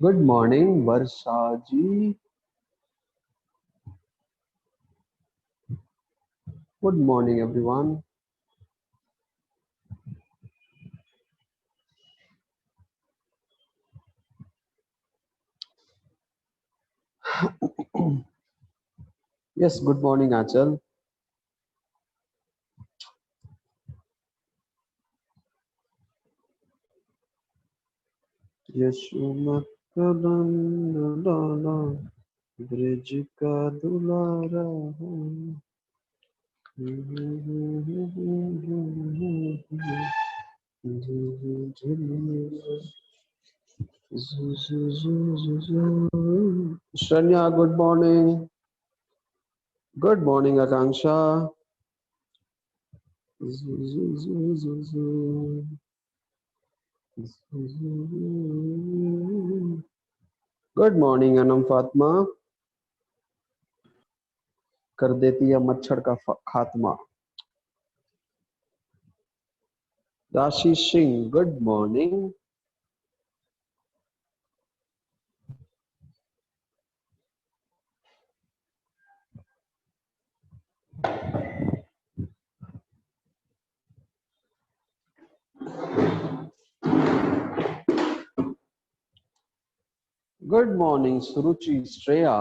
Good morning, Varsha ji. Good morning, everyone. Yes, good morning, Achal. यशुमकरंदलाला ब्रिज का दुलारा हूँ। Shanya, good morning. Good morning, Akanksha. Good morning Anam Fatima. कर देती है मच्छर का खात्मा। Rashi Singh, good morning. Good morning Suruchi Shreya.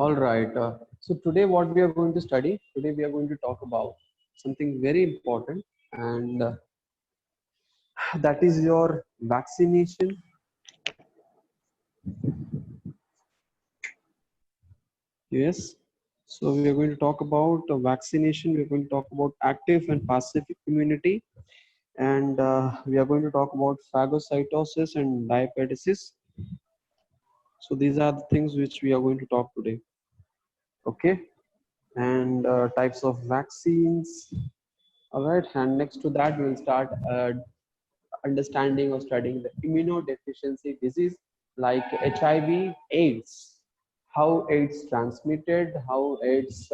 All right. So today, what we are going to study? Today, we are going to talk about something very important, and that is your vaccination. Yes. So we are going to talk about vaccination. We are going to talk about active and passive immunity, and we are going to talk about phagocytosis and diabetes. So these are the things which we are going to talk today. Okay. And types of vaccines. All right. And next to that, we will start understanding or studying the immunodeficiency disease like HIV, AIDS, how AIDS transmitted, how AIDS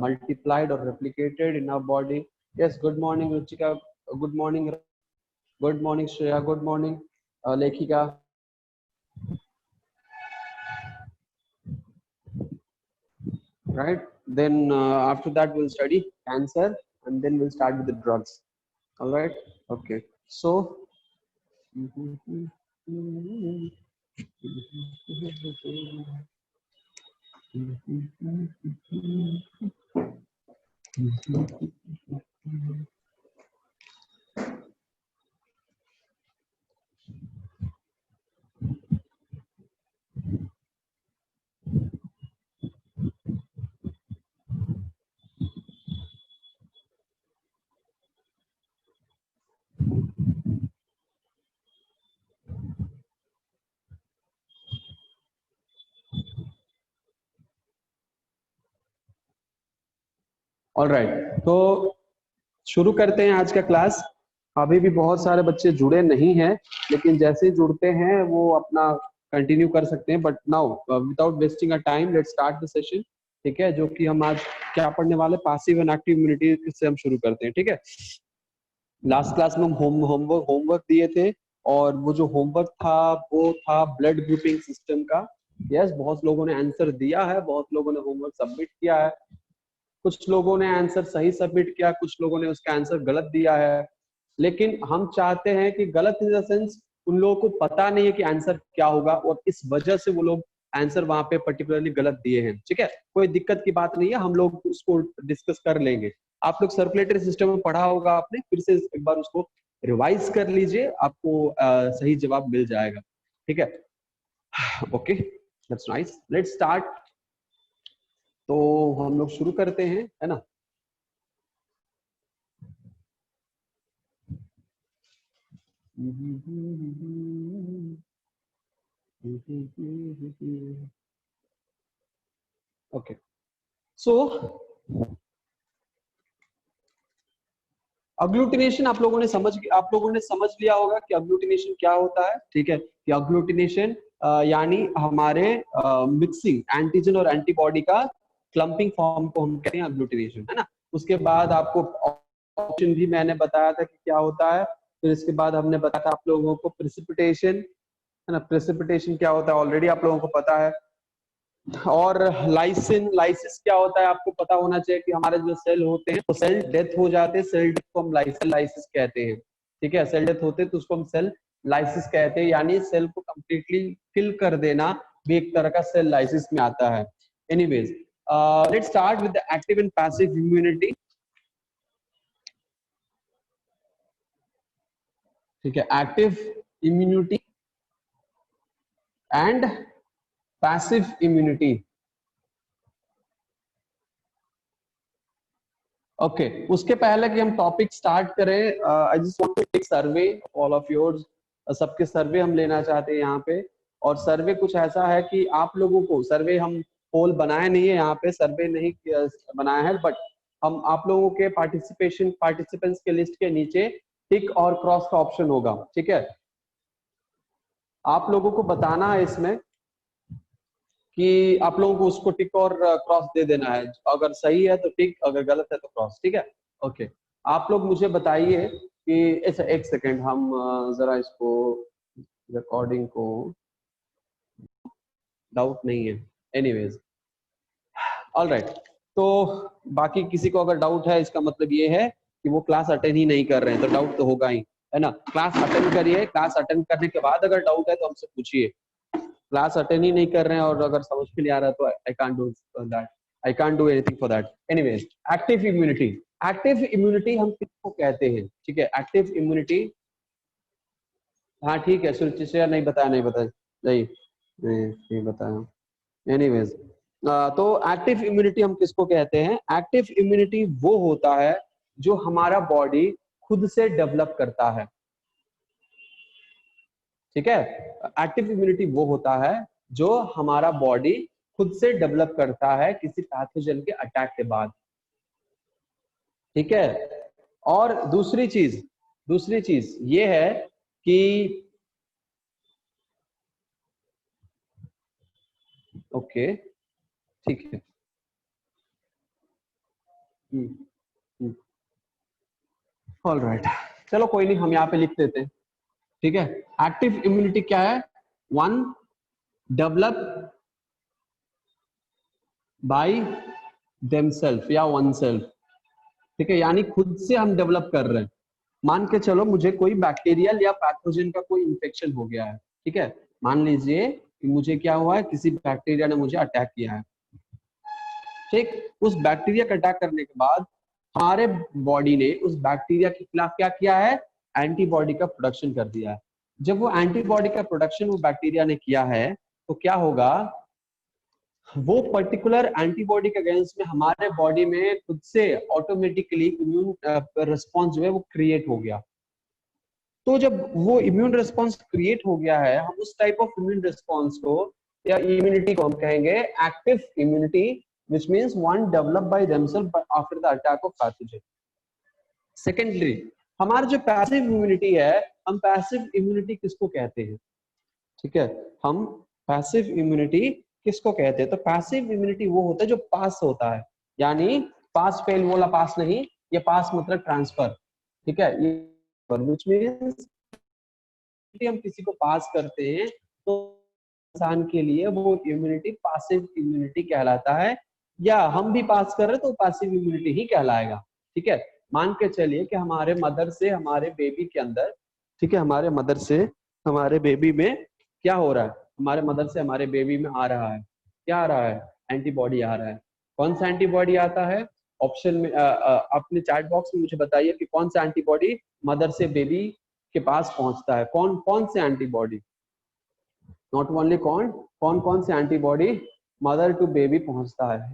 multiplied or replicated in our body. Yes, good morning, Ruchika. Good morning. Good morning, Shreya. Good morning, Lekhika. Right. Then after that, we'll study cancer, and then we'll start with the drugs. All right. Okay. So. All right, तो शुरू करते हैं आज का class. अभी भी बहुत सारे बच्चे जुड़े नहीं हैं, लेकिन जैसे ही जुड़ते हैं वो अपना कंटिन्यू कर सकते हैं। But now without wasting a time, let's start the session. ठीक है, जो कि हम आज क्या पढ़ने वाले, पासिव एंड एक्टिव इम्यूनिटी से हम शुरू करते हैं। ठीक है, लास्ट क्लास में हम होमवर्क दिए थे, और वो जो होमवर्क था वो था ब्लड ग्रुपिंग सिस्टम का। यस, बहुत लोगों ने आंसर दिया है, बहुत लोगों ने होमवर्क सबमिट किया है। कुछ लोगों ने आंसर सही सबमिट किया, कुछ लोगों ने उसका आंसर गलत दिया है। लेकिन हम चाहते हैं कि गलत इन द सेंस उन लोगों को पता नहीं है कि आंसर क्या होगा, और इस वजह से वो लोग आंसर वहां पे पर्टिकुलरली गलत दिए हैं। ठीक है, कोई दिक्कत की बात नहीं है, हम लोग उसको डिस्कस कर लेंगे। आप लोग सर्कुलेटरी सिस्टम में पढ़ा होगा आपने, फिर से एक बार उसको रिवाइज कर लीजिए, आपको सही जवाब मिल जाएगा। ठीक है, okay, that's nice, let's start. तो हम लोग शुरू करते हैं, है ना। ओके, सो अग्लूटिनेशन आप लोगों ने समझ लिया होगा कि अग्लूटिनेशन क्या होता है। ठीक है, कि अग्लूटिनेशन यानी हमारे मिक्सिंग एंटीजन और एंटीबॉडी का क्लम्पिंग फॉर्म को हम कहते हैं अग्लूटिनेशन, है ना। उसके बाद आपको ऑप्शन भी मैंने बताया था कि क्या होता है। फिर इसके बाद हमने बताया था आप लोगों को प्रेसिपिटेशन, है ना। प्रेसिपिटेशन क्या होता है ऑलरेडी आप लोगों को पता है। और लाइसिस क्या होता है आपको पता होना चाहिए कि हमारे जो सेल होते हैं वो सेल डेथ हो जाते हैं, सेल डेथ को हम लाइसिस कहते हैं। ठीक है, सेल डेथ होते हैं तो उसको हम सेल लाइसिस कहते हैं, यानी सेल को कंप्लीटली किल कर देना भी एक तरह का सेल लाइसिस में आता है। Anyways, let's start with the active and passive immunity. ठीक है, active immunity and passive immunity. Okay, उसके पहले कि हम टॉपिक स्टार्ट करें, I just want to take survey all of yours. सबके सर्वे हम लेना चाहते हैं यहाँ पे। और सर्वे कुछ ऐसा है कि आप लोगों को सर्वे हम पोल बनाए नहीं है, यहाँ पे सर्वे नहीं बनाया है, बट हम आप लोगों के पार्टिसिपेंट्स के लिस्ट के नीचे टिक और क्रॉस का ऑप्शन होगा। ठीक है, आप लोगों को बताना है इसमें कि आप लोगों को उसको टिक और क्रॉस दे देना है। अगर सही है तो टिक, अगर गलत है तो क्रॉस। ठीक है, ओके। आप लोग मुझे बताइए कि ऐसा, एक सेकेंड, हम जरा इसको रिकॉर्डिंग को, डाउट नहीं है। Anyways, all right. तो बाकी किसी को अगर डाउट है, इसका मतलब ये है कि वो क्लास अटेंड ही नहीं कर रहे हैं, तो डाउट तो होगा ही, है ना। क्लास अटेंड करिए, क्लास अटेंड करने के बाद अगर डाउट है तो हमसे पूछिए। क्लास अटेंड ही नहीं कर रहे हैं और अगर समझ में नहीं आ रहा है तो I can't do that, I can't do anything for that. Anyways, active immunity. Active immunity हम किसको कहते हैं? ठीक है, एक्टिव इम्यूनिटी, हाँ ठीक है, सुरुचि से नहीं बताया, नहीं बताया। एनीवेज, तो एक्टिव इम्यूनिटी हम किसको कहते हैं? एक्टिव इम्यूनिटी वो होता है जो हमारा बॉडी खुद से डेवलप करता है। ठीक है, एक्टिव इम्यूनिटी वो होता है जो हमारा बॉडी खुद से डेवलप करता है किसी पैथोजन के अटैक के बाद। ठीक है, और दूसरी चीज ये है कि ओके, ठीक है, ऑल राइट, चलो कोई नहीं, हम यहाँ पे लिख देते हैं। ठीक है, एक्टिव इम्यूनिटी क्या है? वन, डेवलप बाय देमसेल्फ या वन सेल्फ। ठीक है, यानी खुद से हम डेवलप कर रहे हैं। मान के चलो मुझे कोई बैक्टीरियल या पैथोजन का कोई इंफेक्शन हो गया है। ठीक है, मान लीजिए कि मुझे क्या हुआ है, किसी बैक्टीरिया ने मुझे अटैक किया है। ठीक, उस बैक्टीरिया का अटैक करने के बाद हमारे बॉडी ने उस बैक्टीरिया के खिलाफ क्या किया है? एंटीबॉडी का प्रोडक्शन कर दिया है। जब वो एंटीबॉडी का प्रोडक्शन वो बैक्टीरिया ने किया है तो क्या होगा, वो पर्टिकुलर एंटीबॉडी के अगेंस्ट में हमारे बॉडी में खुद से ऑटोमेटिकली इम्यून रिस्पॉन्स जो है वो क्रिएट हो गया। तो जब वो इम्यून रिस्पॉन्स क्रिएट हो गया है, हम उस टाइप ऑफ इम्यून रिस्पॉन्स को या इम्यूनिटी को हम कहेंगे active immunity, which means one developed by themselves after the attack of pathogen. Secondly, हमारा जो पैसिव इम्यूनिटी है, हम पैसिव इम्यूनिटी किसको कहते हैं? ठीक है, हम पैसिव इम्यूनिटी किसको कहते हैं? तो पैसिव इम्यूनिटी वो होता है जो पास होता है, यानी पास फेल वाला पास नहीं, ये पास मतलब ट्रांसफर। ठीक है, ये which means हम किसी को पास करते हैं तो इंसान के लिए वो इम्यूनिटी पासिव इम्यूनिटी कहलाता है। या हम भी पास कर रहे तो पैसिव इम्यूनिटी ही कहलाएगा। ठीक है, मान के चलिए कि हमारे मदर से हमारे बेबी के अंदर, ठीक है, हमारे मदर से हमारे बेबी में क्या हो रहा है, हमारे मदर से हमारे बेबी में आ रहा है, क्या आ रहा है, एंटीबॉडी आ रहा है। कौन सा एंटीबॉडी आता है, ऑप्शन में अपने चैट बॉक्स में मुझे बताइए कि कौन सा एंटीबॉडी मदर से बेबी के पास पहुंचता है, कौन कौन से एंटीबॉडी, नॉट ओनली कौन कौन कौन से एंटीबॉडी मदर टू बेबी पहुंचता है।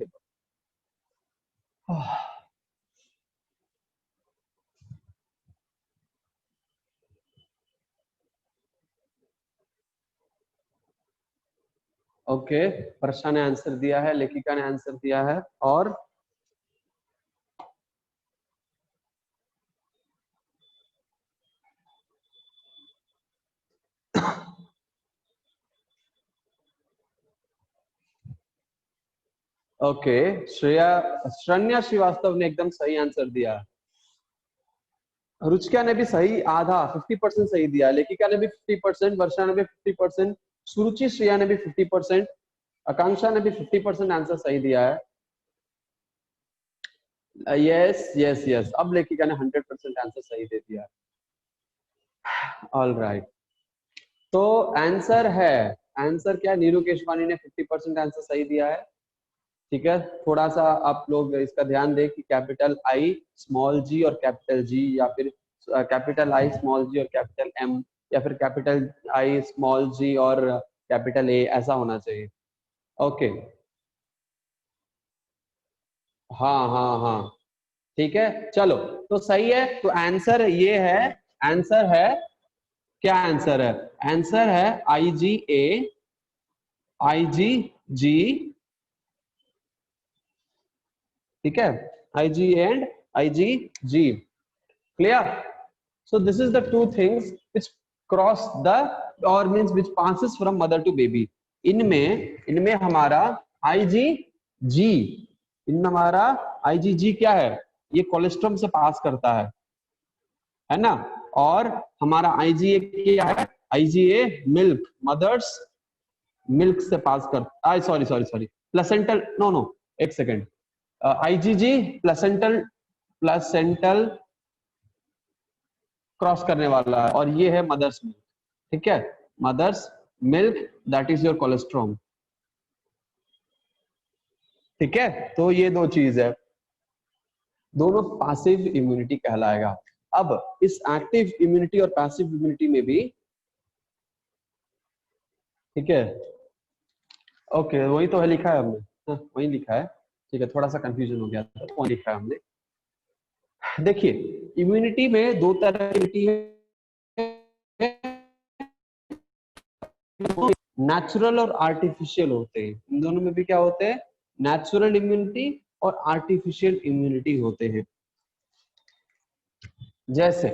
ओके, वर्षा ने आंसर दिया है, लेखिका ने आंसर दिया है, और ओके, श्रेया श्रीवास्तव ने एकदम सही आंसर दिया। रुचिका ने भी सही, आधा 50% सही दिया, लेखिका ने भी 50%, वर्षा ने भी 50%, सुरुचि श्रेया ने भी 50%, आकांक्षा ने भी 50% आंसर सही दिया है। यस यस यस, अब लेखिका ने 100% आंसर सही दे दिया। ऑल राइट, तो आंसर है, आंसर क्या, नीरू केशवानी ने 50% आंसर सही दिया है। ठीक है, थोड़ा सा आप लोग इसका ध्यान दें कि कैपिटल आई स्मॉल जी और कैपिटल जी, या फिर कैपिटल आई स्मॉल जी और कैपिटल एम, या फिर कैपिटल आई स्मॉल जी और कैपिटल ए, ऐसा होना चाहिए। ओके, हाँ हाँ हाँ, ठीक है, चलो, तो सही है, तो आंसर ये है, आंसर है, क्या आंसर है, आंसर है I ji A, I G जी, ठीक है, I G and I G G, clear. So this is the two things which cross the, or means which passes from mother to baby. इनमें इनमें हमारा IgG, इनमें हमारा IgG क्या है, ये कोलेस्ट्रॉम से पास करता है ना, और हमारा IgA क्या है, IgA मिल्क, मदर्स मिल्क से पास करता, sorry sorry sorry, placental, no no, एक second, IgG placental, placental cross करने वाला है, और ये है मदर्स मिल्क। ठीक है, mother's milk, that is your colostrum. ठीक है, तो ये दो चीज है, दोनों पैसिव इम्यूनिटी कहलाएगा। अब इस एक्टिव इम्यूनिटी और पैसिव इम्यूनिटी में भी, ठीक है, ओके, वही तो है, लिखा है हमने, वही लिखा है, ठीक है, थोड़ा सा कंफ्यूजन हो गया था, वही लिखा है हमने। देखिए, इम्यूनिटी में दो तरह की इम्यूनिटी है, नेचुरल और आर्टिफिशियल होते हैं, इन दोनों में भी क्या होते हैं, नेचुरल इम्यूनिटी और आर्टिफिशियल इम्यूनिटी होते हैं। जैसे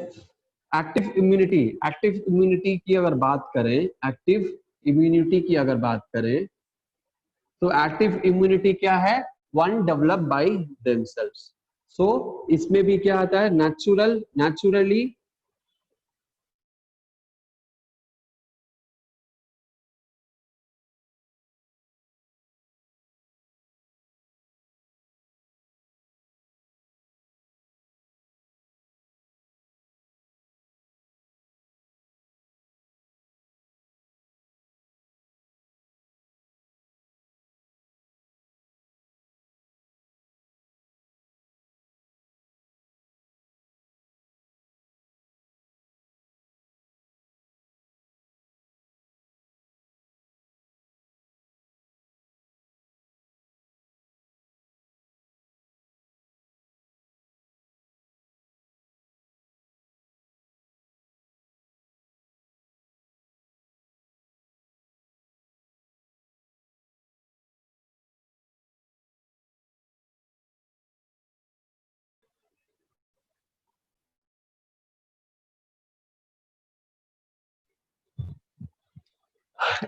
एक्टिव इम्यूनिटी की अगर बात करें, एक्टिव इम्यूनिटी की अगर बात करें, तो एक्टिव इम्यूनिटी क्या है, वन डेवलप बाय देमसेल्व्स। सो इसमें भी क्या आता है, नेचुरली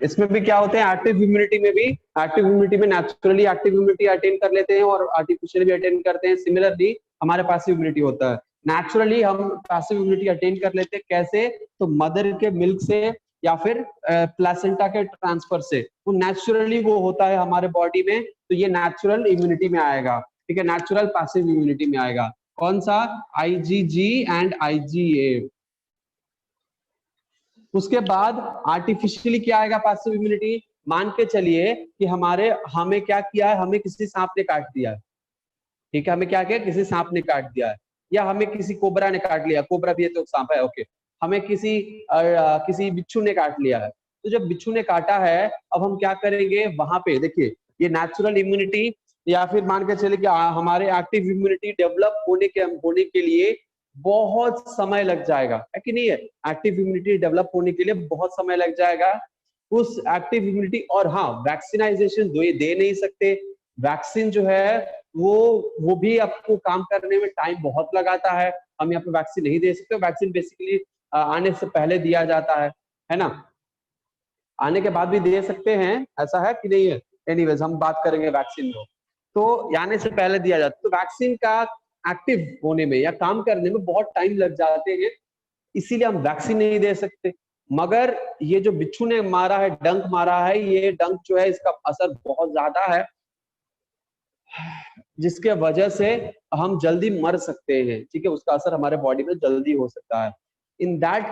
इसमें भी क्या होते हैं, एक्टिव इम्यूनिटी में भी, एक्टिव इम्यूनिटी में नेचुरली एक्टिव इम्यूनिटी अटेन कर लेते हैं और आर्टिफिशियल भी अटेन करते हैं। सिमिलरली हमारे पैसिव इम्यूनिटी होता है, नेचुरली हम पैसिव इम्यूनिटी अटेन कर लेते हैं, कैसे, तो मदर के मिल्क से या फिर प्लेसेंटा के ट्रांसफर से, वो नेचुरली वो होता है हमारे बॉडी में, तो ये नेचुरल इम्यूनिटी में आएगा। ठीक है, नेचुरल पैसिव इम्यूनिटी में आएगा। कौन सा? IgG and IgA. उसके बाद आर्टिफिशियली क्या आएगा पैसिव इम्यूनिटी? मान के चलिए कि हमें क्या किया है, हमें किसी सांप ने काट दिया है। ठीक है, हमें क्या किया, किसी सांप ने काट दिया है, या हमें किसी कोबरा ने काट लिया, कोबरा भी है तो सांप है, ओके। हमें किसी बिच्छू ने काट लिया है। तो जब बिच्छू ने काटा है, अब हम क्या करेंगे वहां पे? देखिए, ये नेचुरल इम्यूनिटी, या फिर मान के चले कि हमारे एक्टिव इम्यूनिटी डेवलप होने के लिए बहुत समय लग जाएगा, है कि नहीं है? एक्टिव इम्यूनिटी डेवलप होने के लिए बहुत समय लग जाएगा उस एक्टिव इम्यूनिटी। और हाँ, वैक्सीनाइजेशन दे नहीं सकते। वैक्सीन जो है वो भी आपको काम करने में टाइम बहुत लगाता है। हम यहाँ पे वैक्सीन नहीं दे सकते। वैक्सीन बेसिकली आने से पहले दिया जाता है ना? आने के बाद भी दे सकते हैं, ऐसा है कि नहीं है? एनीवेज, हम बात करेंगे वैक्सीन में। तो आने से पहले दिया जाता है, तो वैक्सीन का एक्टिव होने में या काम करने में बहुत टाइम लग जाते हैं, इसीलिए हम वैक्सीन नहीं दे सकते। मगर ये जो बिच्छू ने मारा है, डंक मारा है, ये डंक जो है इसका असर बहुत ज्यादा है, जिसके वजह से हम जल्दी मर सकते हैं। ठीक है, उसका असर हमारे बॉडी में जल्दी हो सकता है। In that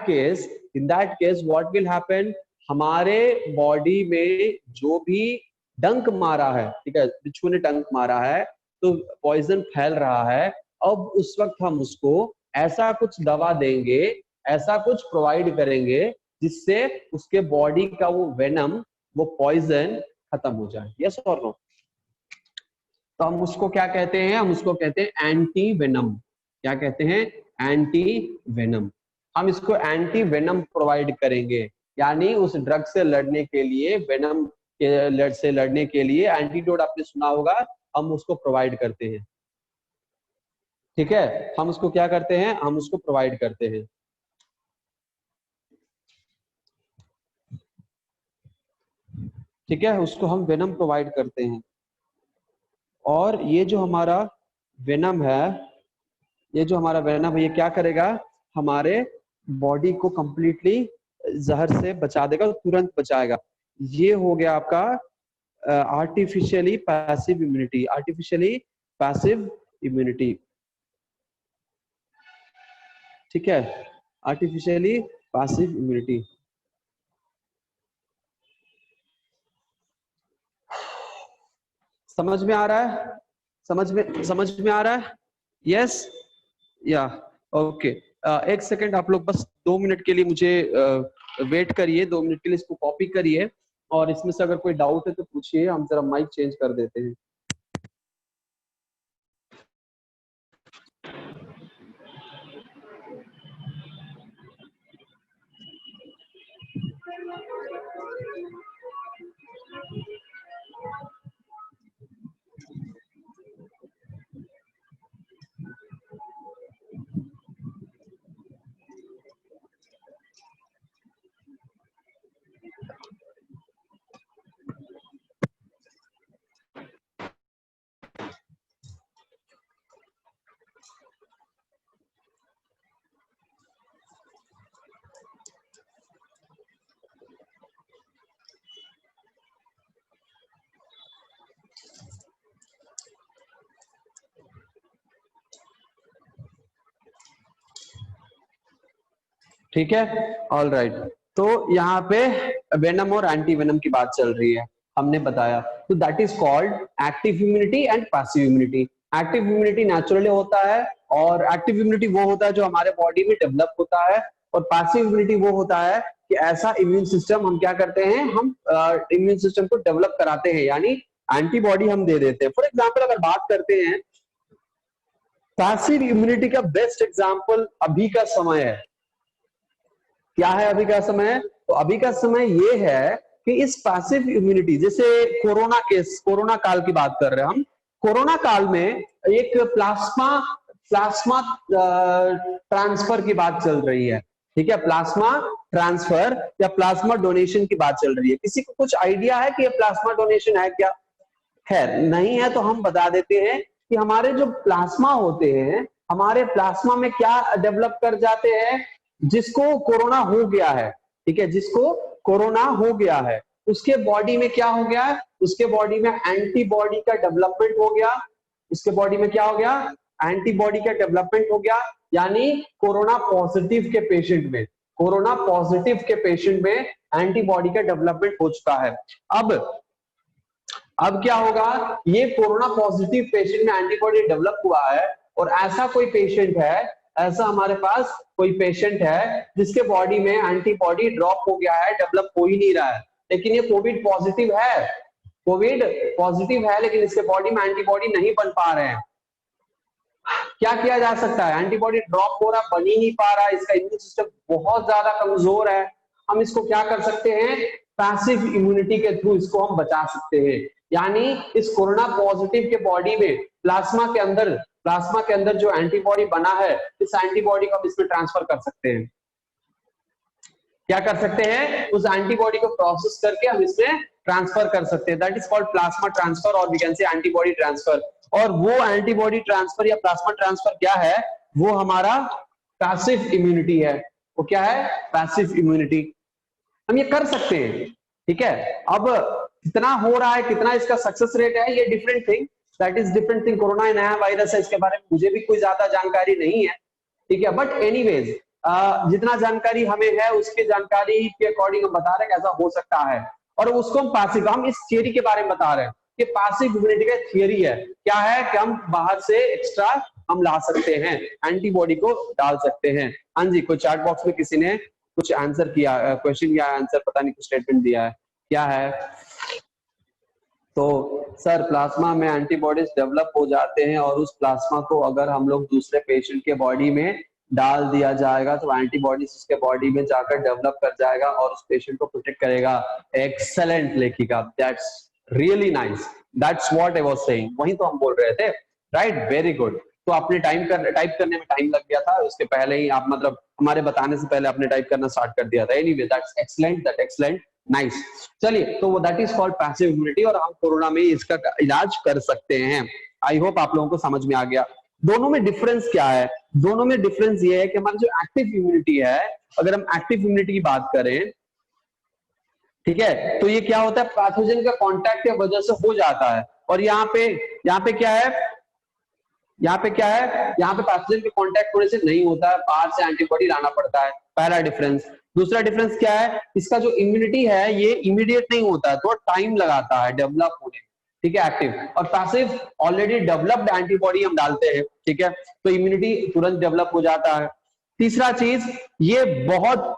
case what will happen? हमारे बॉडी में जो भी डंक मारा है, ठीक है, बिच्छू ने डंक मारा है, तो पॉइजन फैल रहा है। अब उस वक्त हम उसको ऐसा कुछ दवा देंगे, ऐसा कुछ प्रोवाइड करेंगे जिससे उसके बॉडी का वो वेनम, वो पॉइजन खत्म हो जाए। यस और नो? तो हम उसको क्या कहते हैं? हम उसको कहते हैं एंटी वेनम। क्या कहते हैं? Anti venom. हम इसको एंटी वेनम प्रोवाइड करेंगे, यानी उस ड्रग से लड़ने के लिए, वेनम से लड़ने के लिए एंटीडोट आपने सुना होगा, हम उसको प्रोवाइड करते हैं। ठीक है, हम उसको क्या करते हैं? हम उसको प्रोवाइड करते हैं। ठीक है, उसको हम वेनम प्रोवाइड करते हैं। और ये जो हमारा वेनम है, ये क्या करेगा? हमारे बॉडी को कंप्लीटली जहर से बचा देगा, तुरंत बचाएगा। ये हो गया आपका आर्टिफिशियली पैसिव इम्यूनिटी। ठीक है, आर्टिफिशियली पैसिव इम्यूनिटी। समझ में आ रहा है? समझ में आ रहा है? यस या ओके। एक सेकंड, आप लोग बस 2 मिनट के लिए मुझे वेट करिए। 2 मिनट के लिए इसको कॉपी करिए, और इसमें से अगर कोई डाउट है तो पूछिए। हम जरा माइक चेंज कर देते हैं। ठीक है, ऑल राइट। तो यहाँ पे वेनम और एंटी वेनम की बात चल रही है, हमने बताया। तो that is called active immunity and passive immunity. Active immunity naturally होता है, और एक्टिव इम्यूनिटी वो होता है जो हमारे बॉडी में डेवलप होता है, और पैसिव इम्यूनिटी वो होता है कि ऐसा इम्यून सिस्टम हम क्या करते हैं, हम इम्यून सिस्टम को डेवलप कराते हैं, यानी एंटीबॉडी हम दे देते हैं। फॉर एग्जाम्पल अगर बात करते हैं पैसिव इम्यूनिटी का, बेस्ट एग्जाम्पल अभी का समय है। क्या है अभी का समय? तो अभी का समय ये है कि इस पैसिव इम्यूनिटी, जैसे कोरोना काल की बात कर रहे हैं हम। कोरोना काल में एक प्लाज्मा ट्रांसफर की बात चल रही है। ठीक है, प्लाज्मा ट्रांसफर या प्लाज्मा डोनेशन की बात चल रही है। किसी को कुछ आइडिया है कि ये प्लाज्मा डोनेशन है क्या? खैर नहीं है तो हम बता देते हैं कि हमारे जो प्लाज्मा होते हैं, हमारे प्लाज्मा में क्या डेवलप कर जाते हैं, जिसको कोरोना हो गया है, ठीक है, जिसको कोरोना हो गया है, उसके बॉडी में क्या हो गया, उसके बॉडी में एंटीबॉडी का डेवलपमेंट हो गया। उसके बॉडी में क्या हो गया, एंटीबॉडी का डेवलपमेंट हो गया। यानी कोरोना पॉजिटिव के पेशेंट में, कोरोना पॉजिटिव के पेशेंट में एंटीबॉडी का डेवलपमेंट हो चुका है। अब क्या होगा, ये कोरोना पॉजिटिव पेशेंट में एंटीबॉडी डेवलप हुआ है, और ऐसा कोई पेशेंट है, ऐसा हमारे पास कोई पेशेंट है जिसके बॉडी में एंटीबॉडी ड्रॉप हो गया है, डेवलप हो ही नहीं रहा है, लेकिन ये कोविड पॉजिटिव है, कोविड पॉजिटिव है, लेकिन इसके बॉडी में एंटीबॉडी नहीं बन पा रहे हैं। क्या किया जा सकता है, एंटीबॉडी ड्रॉप हो रहा, बन ही नहीं पा रहा, इसका इम्यून सिस्टम बहुत ज्यादा कमजोर है। हम इसको क्या कर सकते हैं, पैसिव इम्यूनिटी के थ्रू इसको हम बचा सकते हैं। यानी इस कोरोना पॉजिटिव के बॉडी में प्लाज्मा के अंदर जो एंटीबॉडी बना है, इस एंटीबॉडी को हम इसमें ट्रांसफर कर सकते हैं। क्या कर सकते हैं, उस एंटीबॉडी को प्रोसेस करके हम इसमें ट्रांसफर कर सकते हैं। That is called plasma transfer, और we can say antibody transfer. और वो एंटीबॉडी ट्रांसफर या प्लाज्मा ट्रांसफर क्या है, वो हमारा पैसिव इम्यूनिटी है। वो क्या है, पैसिव इम्यूनिटी। हम ये कर सकते हैं, ठीक है। अब कितना हो रहा है, कितना इसका सक्सेस रेट है, ये different thing, that is different thing. Corona नया वायरस है, इसके बारे में मुझे भी कोई ज्यादा जानकारी नहीं है, ठीक है। बट एनीवेज जितना जानकारी हमें है, उसके जानकारी के अकॉर्डिंग हम बता रहे हैं कैसा हो सकता है। और उसको हम पैसिव, हम इस थियरी के बारे में बता रहे हैं कि पैसिव इम्यूनिटी का थियरी है, क्या है कि हम बाहर से एक्स्ट्रा हम ला सकते हैं, एंटीबॉडी को डाल सकते हैं। हाँ जी, कोई चैट बॉक्स में किसी ने कुछ आंसर किया, क्वेश्चन या आंसर पता नहीं, कुछ स्टेटमेंट दिया है, क्या है। तो सर प्लाज्मा में एंटीबॉडीज डेवलप हो जाते हैं, और उस प्लाज्मा को अगर हम लोग दूसरे पेशेंट के बॉडी में डाल दिया जाएगा तो एंटीबॉडीज उसके बॉडी में जाकर डेवलप कर जाएगा और उस पेशेंट को प्रोटेक्ट करेगा। एक्सेलेंट लेखिका, that's really nice, that's what I was saying, वही तो हम बोल रहे थे, राइट, वेरी गुड। तो आपने टाइप करने में टाइम लग गया था, उसके पहले ही आप मतलब हमारे बताने से पहले आपने टाइप करना स्टार्ट कर दिया था। Anyway that's excellent, that excellent, nice. चलिए, तो that is called passive immunity, और हम कोरोना में इसका इलाज कर सकते हैं। आई होप आप लोगों को समझ में आ गया। दोनों में डिफरेंस क्या है, दोनों में डिफरेंस ये है कि हमारी जो एक्टिव इम्यूनिटी है, अगर हम एक्टिव इम्यूनिटी की बात करें, ठीक है, तो ये क्या होता है, पैथोजन का कांटेक्ट की वजह से हो जाता है। और यहाँ पे क्या है, यहाँ पे पैथोजन के कांटेक्ट होने से नहीं होता है, बाहर से एंटीबॉडी लाना पड़ता है, पहला डिफरेंस। दूसरा डिफरेंस क्या है, इसका जो इम्यूनिटी है ये इमीडिएट नहीं होता है, थोड़ा टाइम लगाता है डेवलप होने में, ठीक है, एक्टिव। और पैसिव ऑलरेडी डेवलप्ड एंटीबॉडी हम डालते हैं, ठीक है, तो इम्यूनिटी तुरंत डेवलप हो जाता है। तीसरा चीज, ये बहुत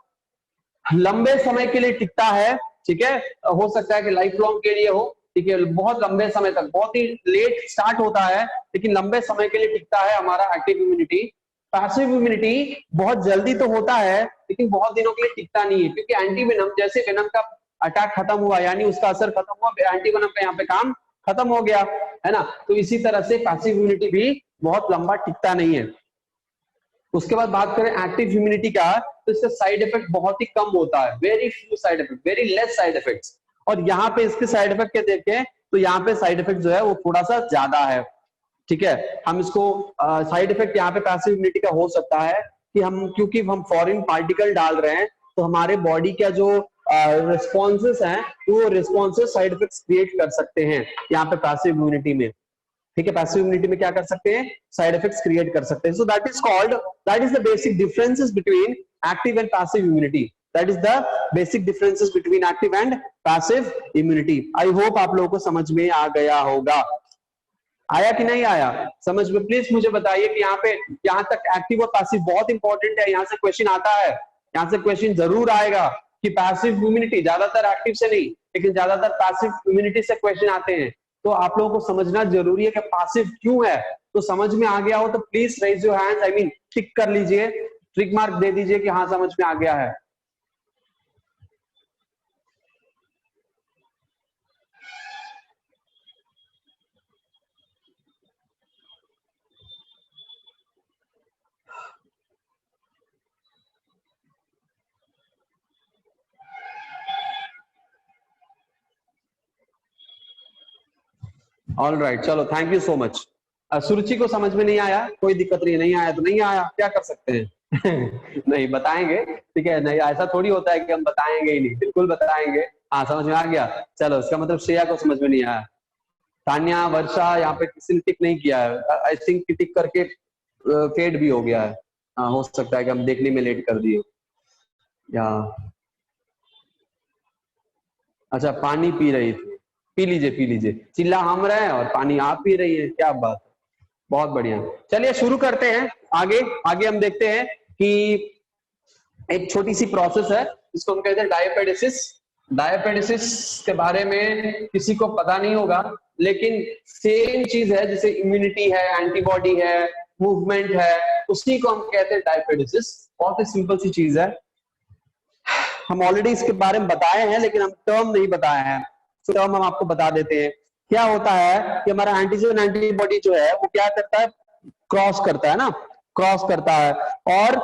लंबे समय के लिए टिकता है, ठीक है, हो सकता है कि लाइफ लॉन्ग के लिए हो, ठीक है, बहुत लंबे समय तक, बहुत ही लेट स्टार्ट होता है लेकिन लंबे समय के लिए टिकता है हमारा एक्टिव इम्यूनिटी। पैसिव इम्यूनिटी बहुत जल्दी तो होता है लेकिन बहुत दिनों के लिए टिकता नहीं है, क्योंकि एंटी वेनम, जैसे वेनम का अटैक खत्म हुआ यानी उसका असर खत्म हुआ, एंटी वेनम का यहाँ पे काम खत्म हो गया, है ना। तो इसी तरह से पैसिव इम्यूनिटी भी बहुत लंबा टिकता नहीं है। उसके बाद बात करें एक्टिव इम्यूनिटी का, तो इसका साइड इफेक्ट बहुत ही कम होता है, very few side effect, very less side effects. और यहाँ पे इसके साइड इफेक्ट के देखें तो यहाँ पे साइड इफेक्ट जो है वो थोड़ा सा ज्यादा है, ठीक है। हम इसको साइड इफेक्ट यहाँ पे पैसिव इम्यूनिटी का हो सकता है कि क्योंकि हम फॉरेन पार्टिकल डाल रहे हैं तो हमारे बॉडी का जो रिस्पॉन्सेस हैं वो रिस्पॉन्सेस साइड इफेक्ट्स क्रिएट कर सकते हैं यहाँ पे पैसिव इम्यूनिटी में, ठीक है। पैसिव इम्यूनिटी में क्या कर सकते हैं, साइड इफेक्ट्स क्रिएट कर सकते हैं। So that is the basic differences between active and passive immunity, that is the basic differences between active and passive immunity. I hope आप लोगों को समझ में आ गया होगा, आया कि नहीं आया समझ में, प्लीज मुझे बताइए कि यहाँ तक एक्टिव और पैसिव बहुत इंपॉर्टेंट है, यहाँ से क्वेश्चन आता है, यहाँ से क्वेश्चन जरूर आएगा कि पैसिव इम्यूनिटी, ज्यादातर एक्टिव से नहीं लेकिन ज्यादातर पैसिव इम्यूनिटी से क्वेश्चन आते हैं। तो आप लोगों को समझना जरूरी है कि पैसिव क्यों है। तो समझ में आ गया हो तो please raise your hands, I mean tick कर लीजिए, ट्रिक मार्क दे दीजिए कि हाँ समझ में आ गया है। ऑल राइट, चलो थैंक यू सो मच। सुरुचि को समझ में नहीं आया, कोई दिक्कत नहीं, नहीं आया तो नहीं आया, क्या कर सकते हैं। नहीं बताएंगे, ठीक है, नहीं ऐसा थोड़ी होता है कि हम बताएंगे ही नहीं, बिल्कुल बताएंगे। हाँ समझ में आ गया। चलो इसका मतलब श्रेया को समझ में नहीं आया। तान्या, वर्षा, यहाँ पे किसी ने टिक नहीं किया है, आई थिंक टिक करके फेड भी हो गया है। हाँ हो सकता है कि हम देखने में लेट कर दिए या। अच्छा पानी पी रही थी, पी लीजिए पी लीजिए, चिल्ला हम रहे हैं और पानी आप पी रही है, क्या बात है, बहुत बढ़िया। चलिए शुरू करते हैं। आगे आगे हम देखते हैं कि एक छोटी सी प्रोसेस है जिसको हम कहते हैं डायपेडिसिस। डायपेडिसिस के बारे में किसी को पता नहीं होगा, लेकिन सेम चीज है जैसे इम्यूनिटी है, एंटीबॉडी है, मूवमेंट है, उसी को हम कहते हैं डायपेडिसिस। बहुत ही सिंपल सी चीज है, हम ऑलरेडी इसके बारे में बताए हैं लेकिन हम टर्म नहीं बताए हैं, तो टर्म हम आपको बता देते हैं। क्या होता है कि हमारा एंटीजन एंटीबॉडी जो है वो क्या करता है, क्रॉस करता है ना, क्रॉस करता है और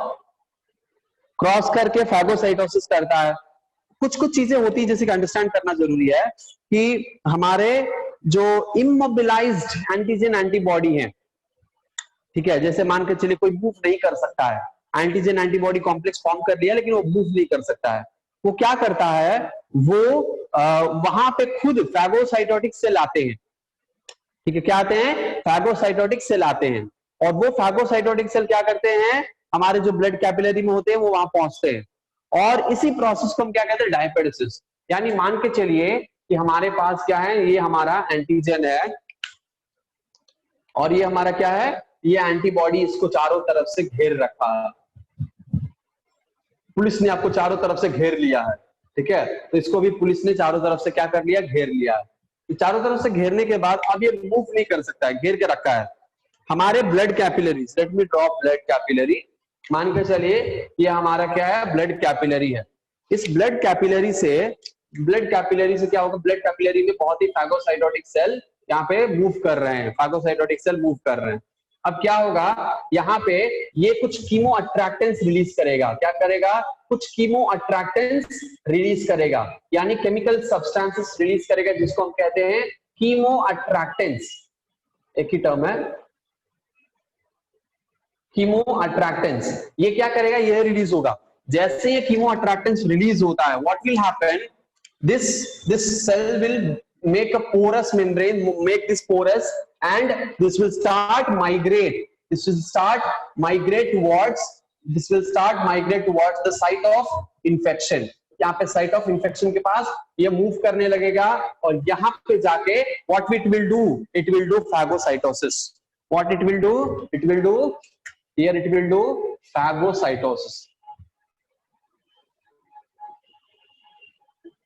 क्रॉस करके फैगोसाइटोसिस करता है। कुछ कुछ चीजें होती है जैसे कि अंडरस्टैंड करना जरूरी है कि हमारे जो इमोबिलाइज्ड एंटीजन एंटीबॉडी है, ठीक है, जैसे मान के चलिए कोई मूव नहीं कर सकता है, एंटीजन एंटीबॉडी कॉम्प्लेक्स फॉर्म कर लिया लेकिन वो मूव नहीं कर सकता है, वो क्या करता है, वो वहां पे खुद फैगोसाइटोटिक सेल आते हैं, ठीक है, क्या आते हैं, फैगोसाइटोटिक सेल आते हैं, और वो फैगोसाइटोटिक सेल क्या करते हैं, हमारे जो ब्लड कैपिलरी में होते हैं वो वहां पहुंचते हैं, और इसी प्रोसेस को हम क्या कहते हैं, डायपेडिसिस। यानी मान के चलिए कि हमारे पास क्या है, ये हमारा एंटीजन है और ये हमारा क्या है, ये एंटीबॉडी, इसको चारों तरफ से घेर रखा है, पुलिस ने आपको चारों तरफ से घेर लिया है, ठीक है, तो इसको भी पुलिस ने चारों तरफ से क्या कर लिया, घेर लिया है। चारों तरफ से घेरने के बाद अब ये मूव नहीं कर सकता है, घेर के रखा है। हमारे blood capillaries, let me draw blood capillary, मान के चलिए ये हमारा क्या है, ब्लड कैपिलरी है। इस ब्लड कैपिलरी से क्या होगा, ब्लड कैपिलरी में बहुत ही फैगोसाइटोटिक सेल यहाँ पे मूव कर रहे हैं, फैगोसाइटोटिक सेल मूव कर रहे हैं। अब क्या होगा, यहाँ पे ये कुछ कीमो अट्रैक्टेंस रिलीज करेगा, क्या करेगा, कुछ कीमो अट्रैक्टेंस रिलीज करेगा, यानी केमिकल सब्सटेंसेस रिलीज करेगा, जिसको हम कहते हैं कीमो अट्रैक्टेंस। एक ही टर्म है कीमो अट्रैक्टेंस। ये क्या करेगा, ये रिलीज होगा। जैसे ये कीमो अट्रैक्टेंस रिलीज होता है, what will happen, this cell will make a porous membrane, make this porous, and this will start migrate towards the site of infection। यहाँ पे साइट ऑफ इंफेक्शन के पास ये मूव करने लगेगा और यहाँ पे जाके what it will do phagocytosis। what it will do here, it will do phagocytosis।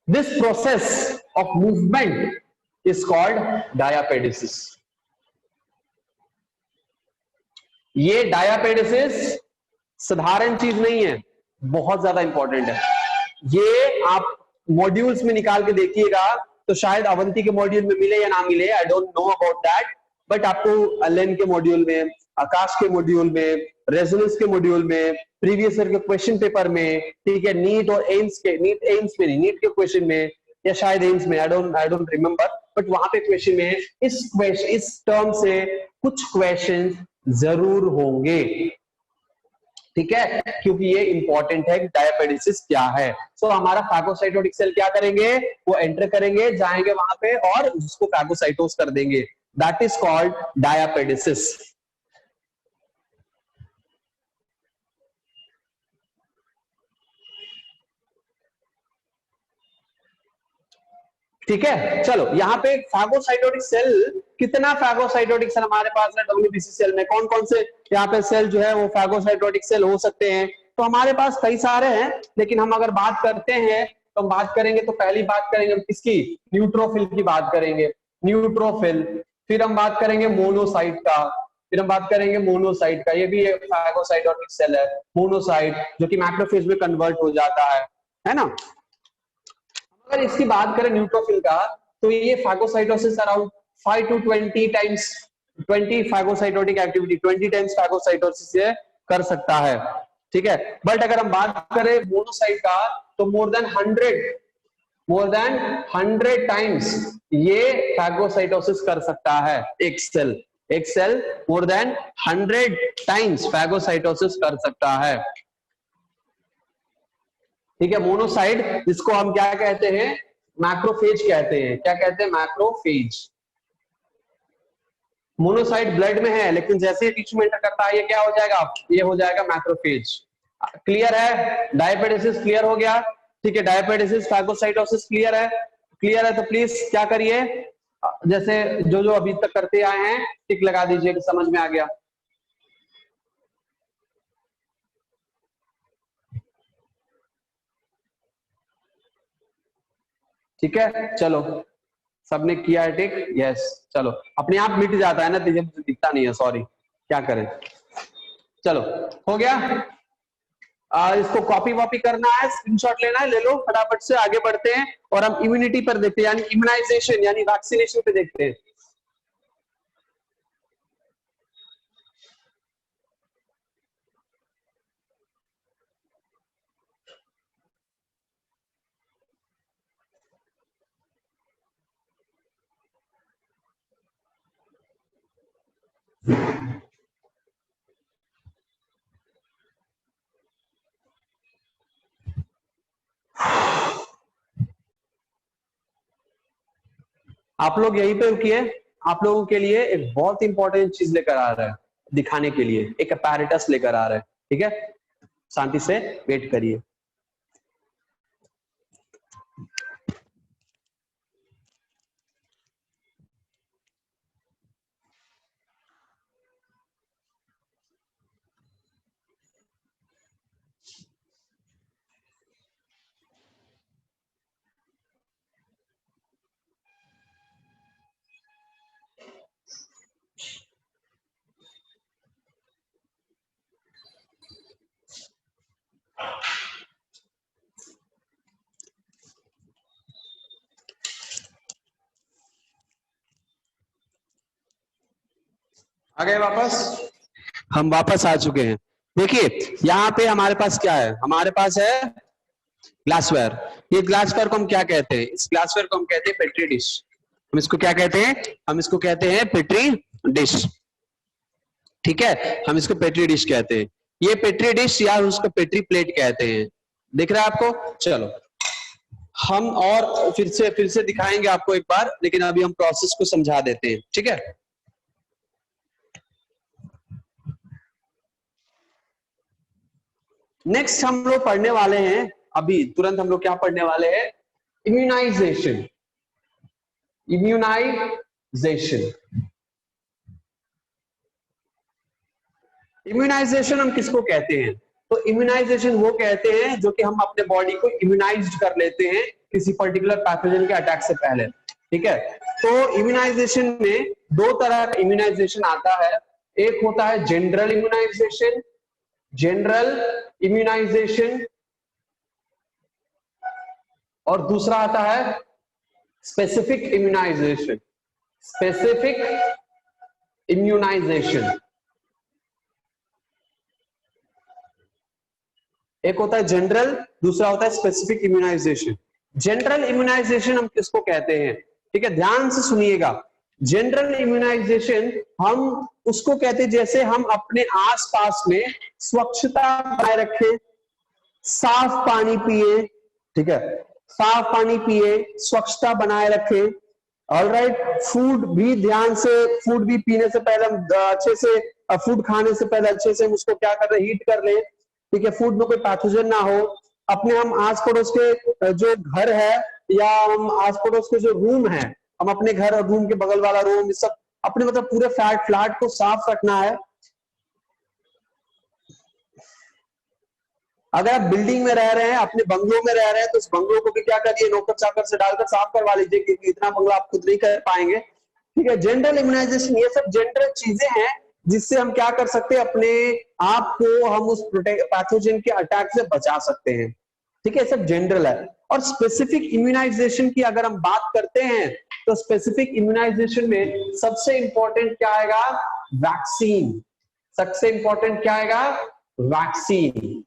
This process of movement is called diapedisis। ये डायापेडिसिस साधारण चीज नहीं है, बहुत ज्यादा इंपॉर्टेंट है। ये आप मॉड्यूल्स में निकाल के देखिएगा तो शायद अवंती के मॉड्यूल में मिले या ना मिले, I don't know about that, but आपको अलेन के मॉड्यूल में, आकाश के मॉड्यूल में, रेजोनेंस के मॉड्यूल में, प्रीवियस ईयर के क्वेश्चन पेपर में, ठीक है, नीट और एम्स के, नीट के क्वेश्चन में या शायद एम्स में, आई डोंट रिमेंबर, बट वहां पे क्वेश्चन में इस टर्म से कुछ क्वेश्चन जरूर होंगे, ठीक है, क्योंकि ये इंपॉर्टेंट है कि डायपेडिसिस क्या है। सो हमारा फैगोसाइटोटिक सेल क्या करेंगे, वो एंटर करेंगे, जाएंगे वहां पे और उसको फैगोसाइटोस कर देंगे, दैट इज कॉल्ड डायपेडिसिस। ठीक है, चलो यहाँ पे फैगोसाइटोटिक सेल, कितना फैगोसाइटोटिक सेल हमारे पास है डब्ल्यूबीसी सेल में, कौन कौन से यहाँ पे सेल जो है वो फैगोसाइटोटिक सेल हो सकते हैं, तो हमारे पास कई सारे हैं, लेकिन हम अगर बात करते हैं तो हम बात करेंगे, तो पहली बात करेंगे हम किसकी, न्यूट्रोफिल की बात करेंगे, न्यूट्रोफिल, फिर हम बात करेंगे मोनोसाइट का, फिर हम बात करेंगे मोनोसाइट का, ये भी एक फैगोसाइटोटिक सेल है, मोनोसाइट, जो कि मैक्रोफेज में कन्वर्ट हो जाता है ना। अगर इसकी बात करें न्यूट्रोफिल का, तो ये phagocytosis around 5 to 20 times, 20 phagocytotic activity, 20 times phagocytosis ये कर सकता है, ठीक है। बट अगर हम बात करें मोनोसाइट का, तो मोर देन 100 टाइम्स ये फैगोसाइटोसिस कर सकता है एक सेल, एक cell more than 100 times phagocytosis कर सकता है। ठीक है, मोनोसाइट जिसको हम क्या कहते हैं, मैक्रोफेज कहते हैं। क्या कहते हैं? मैक्रोफेज। मोनोसाइट ब्लड में है, लेकिन जैसे ही टिश्यू में एंटर करता है ये क्या हो जाएगा? ये हो जाएगा मैक्रोफेज। क्लियर है? डायपेटिस क्लियर हो गया? ठीक है, डायपेटिस फैगोसाइटोसिस क्लियर है? क्लियर है तो प्लीज क्या करिए, जैसे जो जो अभी तक करते आए हैं टिक लगा दीजिए कि समझ में आ गया। ठीक है, चलो सबने किया है टिक? यस, चलो अपने आप मिट जाता है ना, तो मुझे दिखता नहीं है, सॉरी, क्या करें। चलो हो गया। इसको कॉपी वॉपी करना है, स्क्रीनशॉट लेना है, ले लो फटाफट से। आगे बढ़ते हैं और हम इम्यूनिटी पर देखते हैं, यानी इम्यूनाइजेशन यानी वैक्सीनेशन पे देखते हैं। आप लोग यहीं पे रुकिए, आप लोगों के लिए एक बहुत इंपॉर्टेंट चीज लेकर आ रहा है, दिखाने के लिए एक अपैरेटस लेकर आ रहा है। ठीक है, शांति से वेट करिए। आ गए वापस? हम वापस आ चुके हैं। देखिए यहाँ पे हमारे पास क्या है, हमारे पास है ग्लासवेयर। ये ग्लासवेयर को हम क्या कहते हैं? इस ग्लासवेयर को हम कहते हैं पेट्री डिश। हम इसको क्या कहते हैं? हम इसको कहते हैं पेट्री डिश। ठीक है, हम इसको पेट्री डिश कहते हैं। ये पेट्री डिश या उसको पेट्री प्लेट कहते हैं। दिख रहा है आपको? चलो हम और फिर से दिखाएंगे आपको एक बार, लेकिन अभी हम प्रोसेस को समझा देते हैं। ठीक है, नेक्स्ट हम लोग पढ़ने वाले हैं, अभी तुरंत हम लोग क्या पढ़ने वाले हैं? इम्यूनाइजेशन। इम्यूनाइजेशन। इम्यूनाइजेशन हम किसको कहते हैं? तो इम्यूनाइजेशन वो कहते हैं जो कि हम अपने बॉडी को इम्यूनाइज्ड कर लेते हैं किसी पर्टिकुलर पैथोजन के अटैक से पहले। ठीक है, तो इम्यूनाइजेशन में दो तरह का इम्यूनाइजेशन आता है। एक होता है जनरल इम्यूनाइजेशन, जनरल इम्यूनाइजेशन, और दूसरा आता है स्पेसिफिक इम्यूनाइजेशन। स्पेसिफिक इम्यूनाइजेशन, एक होता है जनरल, दूसरा होता है स्पेसिफिक इम्यूनाइजेशन। जनरल इम्यूनाइजेशन हम किसको कहते हैं? ठीक है, ध्यान से सुनिएगा। जनरल इम्यूनाइजेशन हम उसको कहते हैं जैसे हम अपने आसपास में स्वच्छता बनाए रखें, साफ पानी पिए। ठीक है, साफ पानी पिए, स्वच्छता बनाए रखें। ऑलराइट, फूड भी ध्यान से, फूड भी पीने से पहले हम अच्छे से, फूड खाने से पहले अच्छे से हम उसको क्या कर रहे हैं? हीट कर ले। ठीक है, फूड में कोई पैथोजन ना हो। अपने हम आस पड़ोस के जो घर है या हम आस पड़ोस के जो रूम है, हम अपने घर और रूम के बगल वाला रूम, सब अपने मतलब पूरे फ्लैट को साफ रखना है। अगर आप बिल्डिंग में रह रहे हैं, अपने बंगलों में रह रहे हैं, तो उस बंगलों को भी क्या करिए? नौकर चाकर से डालकर साफ करवा लीजिए, क्योंकि इतना बंगला आप खुद नहीं कर पाएंगे। ठीक है, जनरल इम्यूनाइजेशन, ये सब जनरल चीजें हैं जिससे हम क्या कर सकते हैं? अपने आप को हम उस पैथोजन के अटैक से बचा सकते हैं। ठीक है, सब जनरल है। और स्पेसिफिक इम्यूनाइजेशन की अगर हम बात करते हैं, तो स्पेसिफिक इम्यूनाइजेशन में सबसे इंपॉर्टेंट क्या आएगा? वैक्सीन। सबसे इंपॉर्टेंट क्या आएगा? वैक्सीन।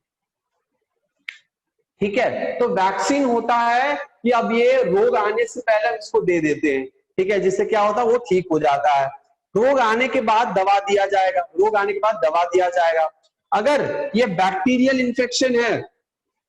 ठीक है, तो वैक्सीन होता है कि अब ये रोग आने से पहले हम इसको दे देते हैं। ठीक है, जिससे क्या होता है? वो ठीक हो जाता है। रोग आने के बाद दवा दिया जाएगा, रोग आने के बाद दवा दिया जाएगा। अगर ये बैक्टीरियल इन्फेक्शन है,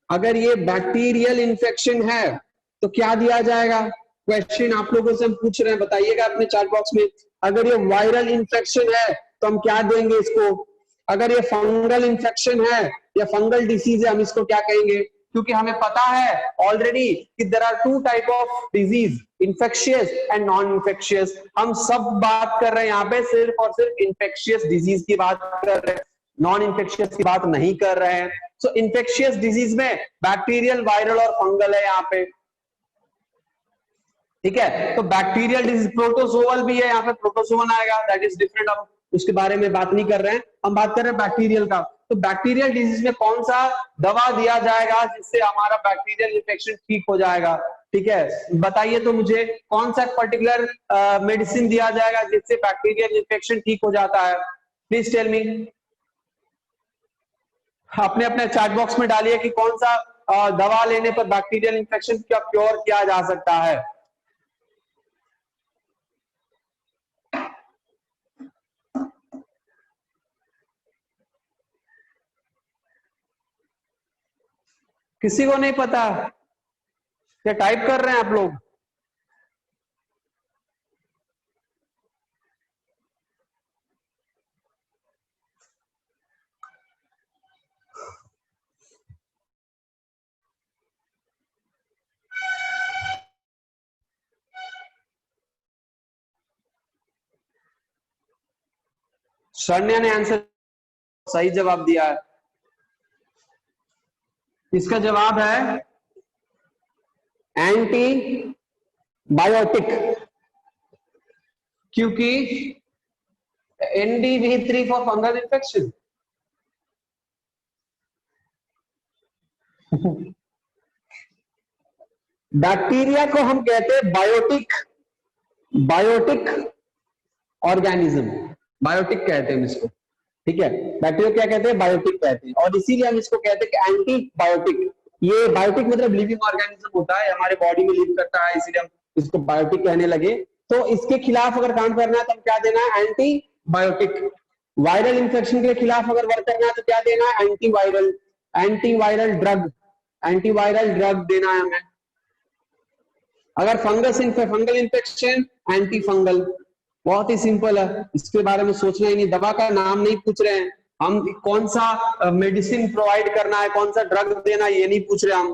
अगर ये बैक्टीरियल इन्फेक्शन है तो क्या दिया जाएगा? क्वेश्चन आप लोगों से हम पूछ रहे हैं, बताइएगा अपने चैट बॉक्स में। अगर ये वायरल इन्फेक्शन है तो हम क्या देंगे इसको? अगर ये फंगल इन्फेक्शन है या फंगल डिसीज है, हम इसको क्या कहेंगे? क्योंकि हमें पता है ऑलरेडी कि there are two type of disease, infectious and non infectious. हम सब बात कर रहे हैं यहाँ पे सिर्फ और सिर्फ इन्फेक्शियस डिजीज की बात कर रहे हैं, नॉन इन्फेक्शियस की बात नहीं कर रहे हैं। सो इन्फेक्शियस डिजीज में बैक्टीरियल, वायरल और फंगल है यहाँ पे, ठीक है। तो बैक्टीरियल डिजीज, प्रोटोजोअल भी है यहाँ पे, प्रोटोजोअन आएगा, दैट इज डिफरेंट। हम उसके बारे में बात नहीं कर रहे हैं, हम बात कर रहे हैं बैक्टीरियल का। तो बैक्टीरियल डिजीज में कौन सा दवा दिया जाएगा जिससे हमारा बैक्टीरियल इन्फेक्शन ठीक हो जाएगा? ठीक है, बताइए तो मुझे कौन सा पर्टिकुलर मेडिसिन दिया जाएगा जिससे बैक्टीरियल इन्फेक्शन ठीक हो जाता है? Please tell me. अपने अपने चैट बॉक्स में डालिए कि कौन सा दवा लेने पर बैक्टीरियल इन्फेक्शन का क्योर किया जा सकता है। किसी को नहीं पता? क्या टाइप कर रहे हैं आप लोग? शरण्या ने आंसर सही जवाब दिया है। इसका जवाब है एंटीबायोटिक, क्योंकि NDV3 for fungal infection. Bacteria को हम कहते हैं बायोटिक, बायोटिक ऑर्गेनिज्म, बायोटिक कहते हैं इसको, ठीक है। बैक्टीरिया क्या कहते हैं? बायोटिक कहते हैं, और इसीलिए हम इसको कहते हैं कि एंटीबायोटिक। ये बायोटिक मतलब लिविंग ऑर्गेनिज्म होता है, हमारे बॉडी में लिव करता है, इसीलिए हम इसको बायोटिक कहने लगे। तो इसके खिलाफ अगर काम करना है तो हम क्या देना है? एंटीबायोटिक। वायरल इन्फेक्शन के खिलाफ अगर वर्क करना है तो क्या देना है? Antiviral, antiviral drug, antiviral drug देना है हमें। अगर फंगल इन्फेक्शन, एंटी फंगल। बहुत ही सिंपल है, इसके बारे में सोचना ही नहीं, दवा का नाम नहीं पूछ रहे हैं हम, कौन सा मेडिसिन प्रोवाइड करना है, कौन सा ड्रग देना है, ये नहीं पूछ रहे हम,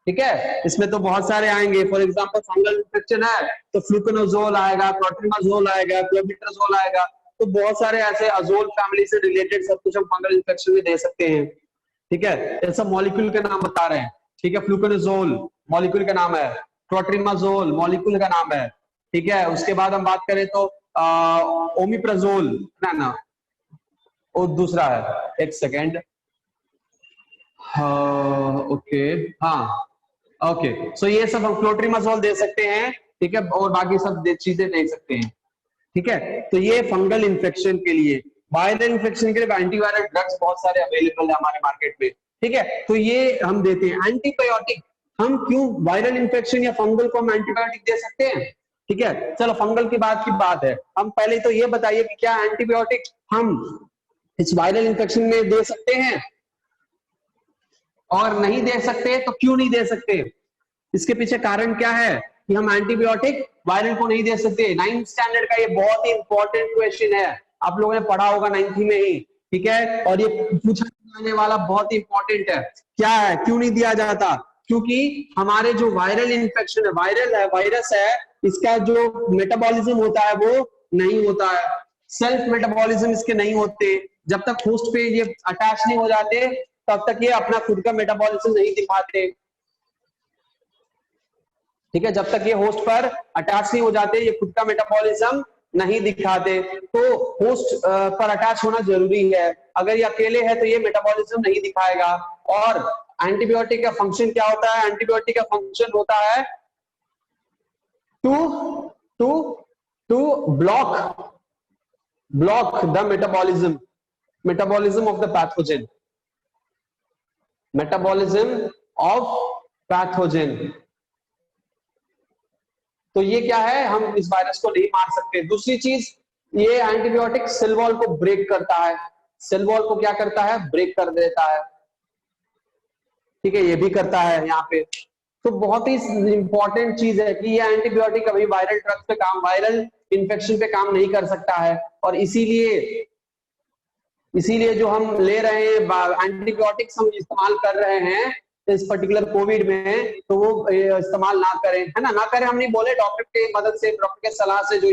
ठीक है। इसमें तो बहुत सारे आएंगे, फॉर एग्जांपल फंगल इन्फेक्शन है तो फ्लूकोनाजोल आएगा, क्लोट्रिमाजोल आएगा, क्लोबिट्राजोल आएगा। तो बहुत सारे ऐसे अजोल फैमिली से रिलेटेड सब कुछ हम फंगल इन्फेक्शन में दे सकते हैं, ठीक है। ये सब मॉलिक्यूल के नाम बता रहे हैं, ठीक है। फ्लूकोनाजोल मॉलिक्यूल का नाम है, क्लोट्रिमाजोल मॉलिक्यूल का नाम है, ठीक है। उसके बाद हम बात करें तो ओमिप्राजोल ना, वो दूसरा है, एक सेकेंड, ओके, हाँ, ओके। सो ये सब हम क्लोट्रिमाजोल दे सकते हैं, ठीक है, और बाकी सब चीजें दे सकते हैं, ठीक है। तो ये फंगल इन्फेक्शन के लिए। वायरल इन्फेक्शन के लिए एंटीवायरल ड्रग्स बहुत सारे अवेलेबल है हमारे मार्केट में, ठीक है। तो ये हम देते हैं। एंटीबायोटिक हम क्यों, वायरल इन्फेक्शन या फंगल को हम एंटीबायोटिक दे सकते हैं, ठीक है। चलो फंगल की बात है, हम पहले तो ये बताइए कि क्या एंटीबायोटिक हम इस वायरल इन्फेक्शन में दे सकते हैं, और नहीं दे सकते तो क्यों नहीं दे सकते? इसके पीछे कारण क्या है कि हम एंटीबायोटिक वायरल को नहीं दे सकते? 9th स्टैंडर्ड का ये बहुत ही इंपॉर्टेंट क्वेश्चन है, आप लोगों ने पढ़ा होगा 9th में ही, ठीक है। और ये पूछा जाने वाला बहुत ही इंपॉर्टेंट है। क्या है, क्यों नहीं दिया जाता? क्योंकि हमारे जो वायरल इन्फेक्शन है, वायरल है, वायरस है, इसका जो मेटाबॉलिज्म होता है वो नहीं होता है, सेल्फ मेटाबॉलिज्म इसके नहीं होते। जब तक होस्ट पे ये अटैच नहीं हो जाते तब तक ये अपना खुद का मेटाबॉलिज्म नहीं दिखाते, ठीक है। जब तक ये होस्ट पर अटैच नहीं हो जाते, ये खुद का मेटाबॉलिज्म नहीं दिखाते। तो होस्ट पर अटैच होना जरूरी है, अगर ये अकेले है तो ये मेटाबॉलिज्म नहीं दिखाएगा। और एंटीबायोटिक का फंक्शन क्या होता है? एंटीबायोटिक का फंक्शन होता है to to to block the metabolism of the pathogen, metabolism of pathogen. तो ये क्या है, हम इस वायरस को नहीं मार सकते। दूसरी चीज, ये एंटीबायोटिक सेल वॉल को ब्रेक करता है, सेल वॉल को क्या करता है, ब्रेक कर देता है। ठीक है, ये भी करता है यहाँ पे। तो बहुत ही इंपॉर्टेंट चीज है कि ये एंटीबायोटिक अभी वायरल ड्रग्स पे काम, वायरल इन्फेक्शन पे काम नहीं कर सकता है, और इसीलिए इसीलिए जो हम ले रहे हैं एंटीबायोटिक्स हम इस्तेमाल कर रहे हैं इस पर्टिकुलर कोविड में, तो वो इस्तेमाल ना करें, है ना, ना करें। हम नहीं बोले, डॉक्टर के मदद से, डॉक्टर के सलाह से जो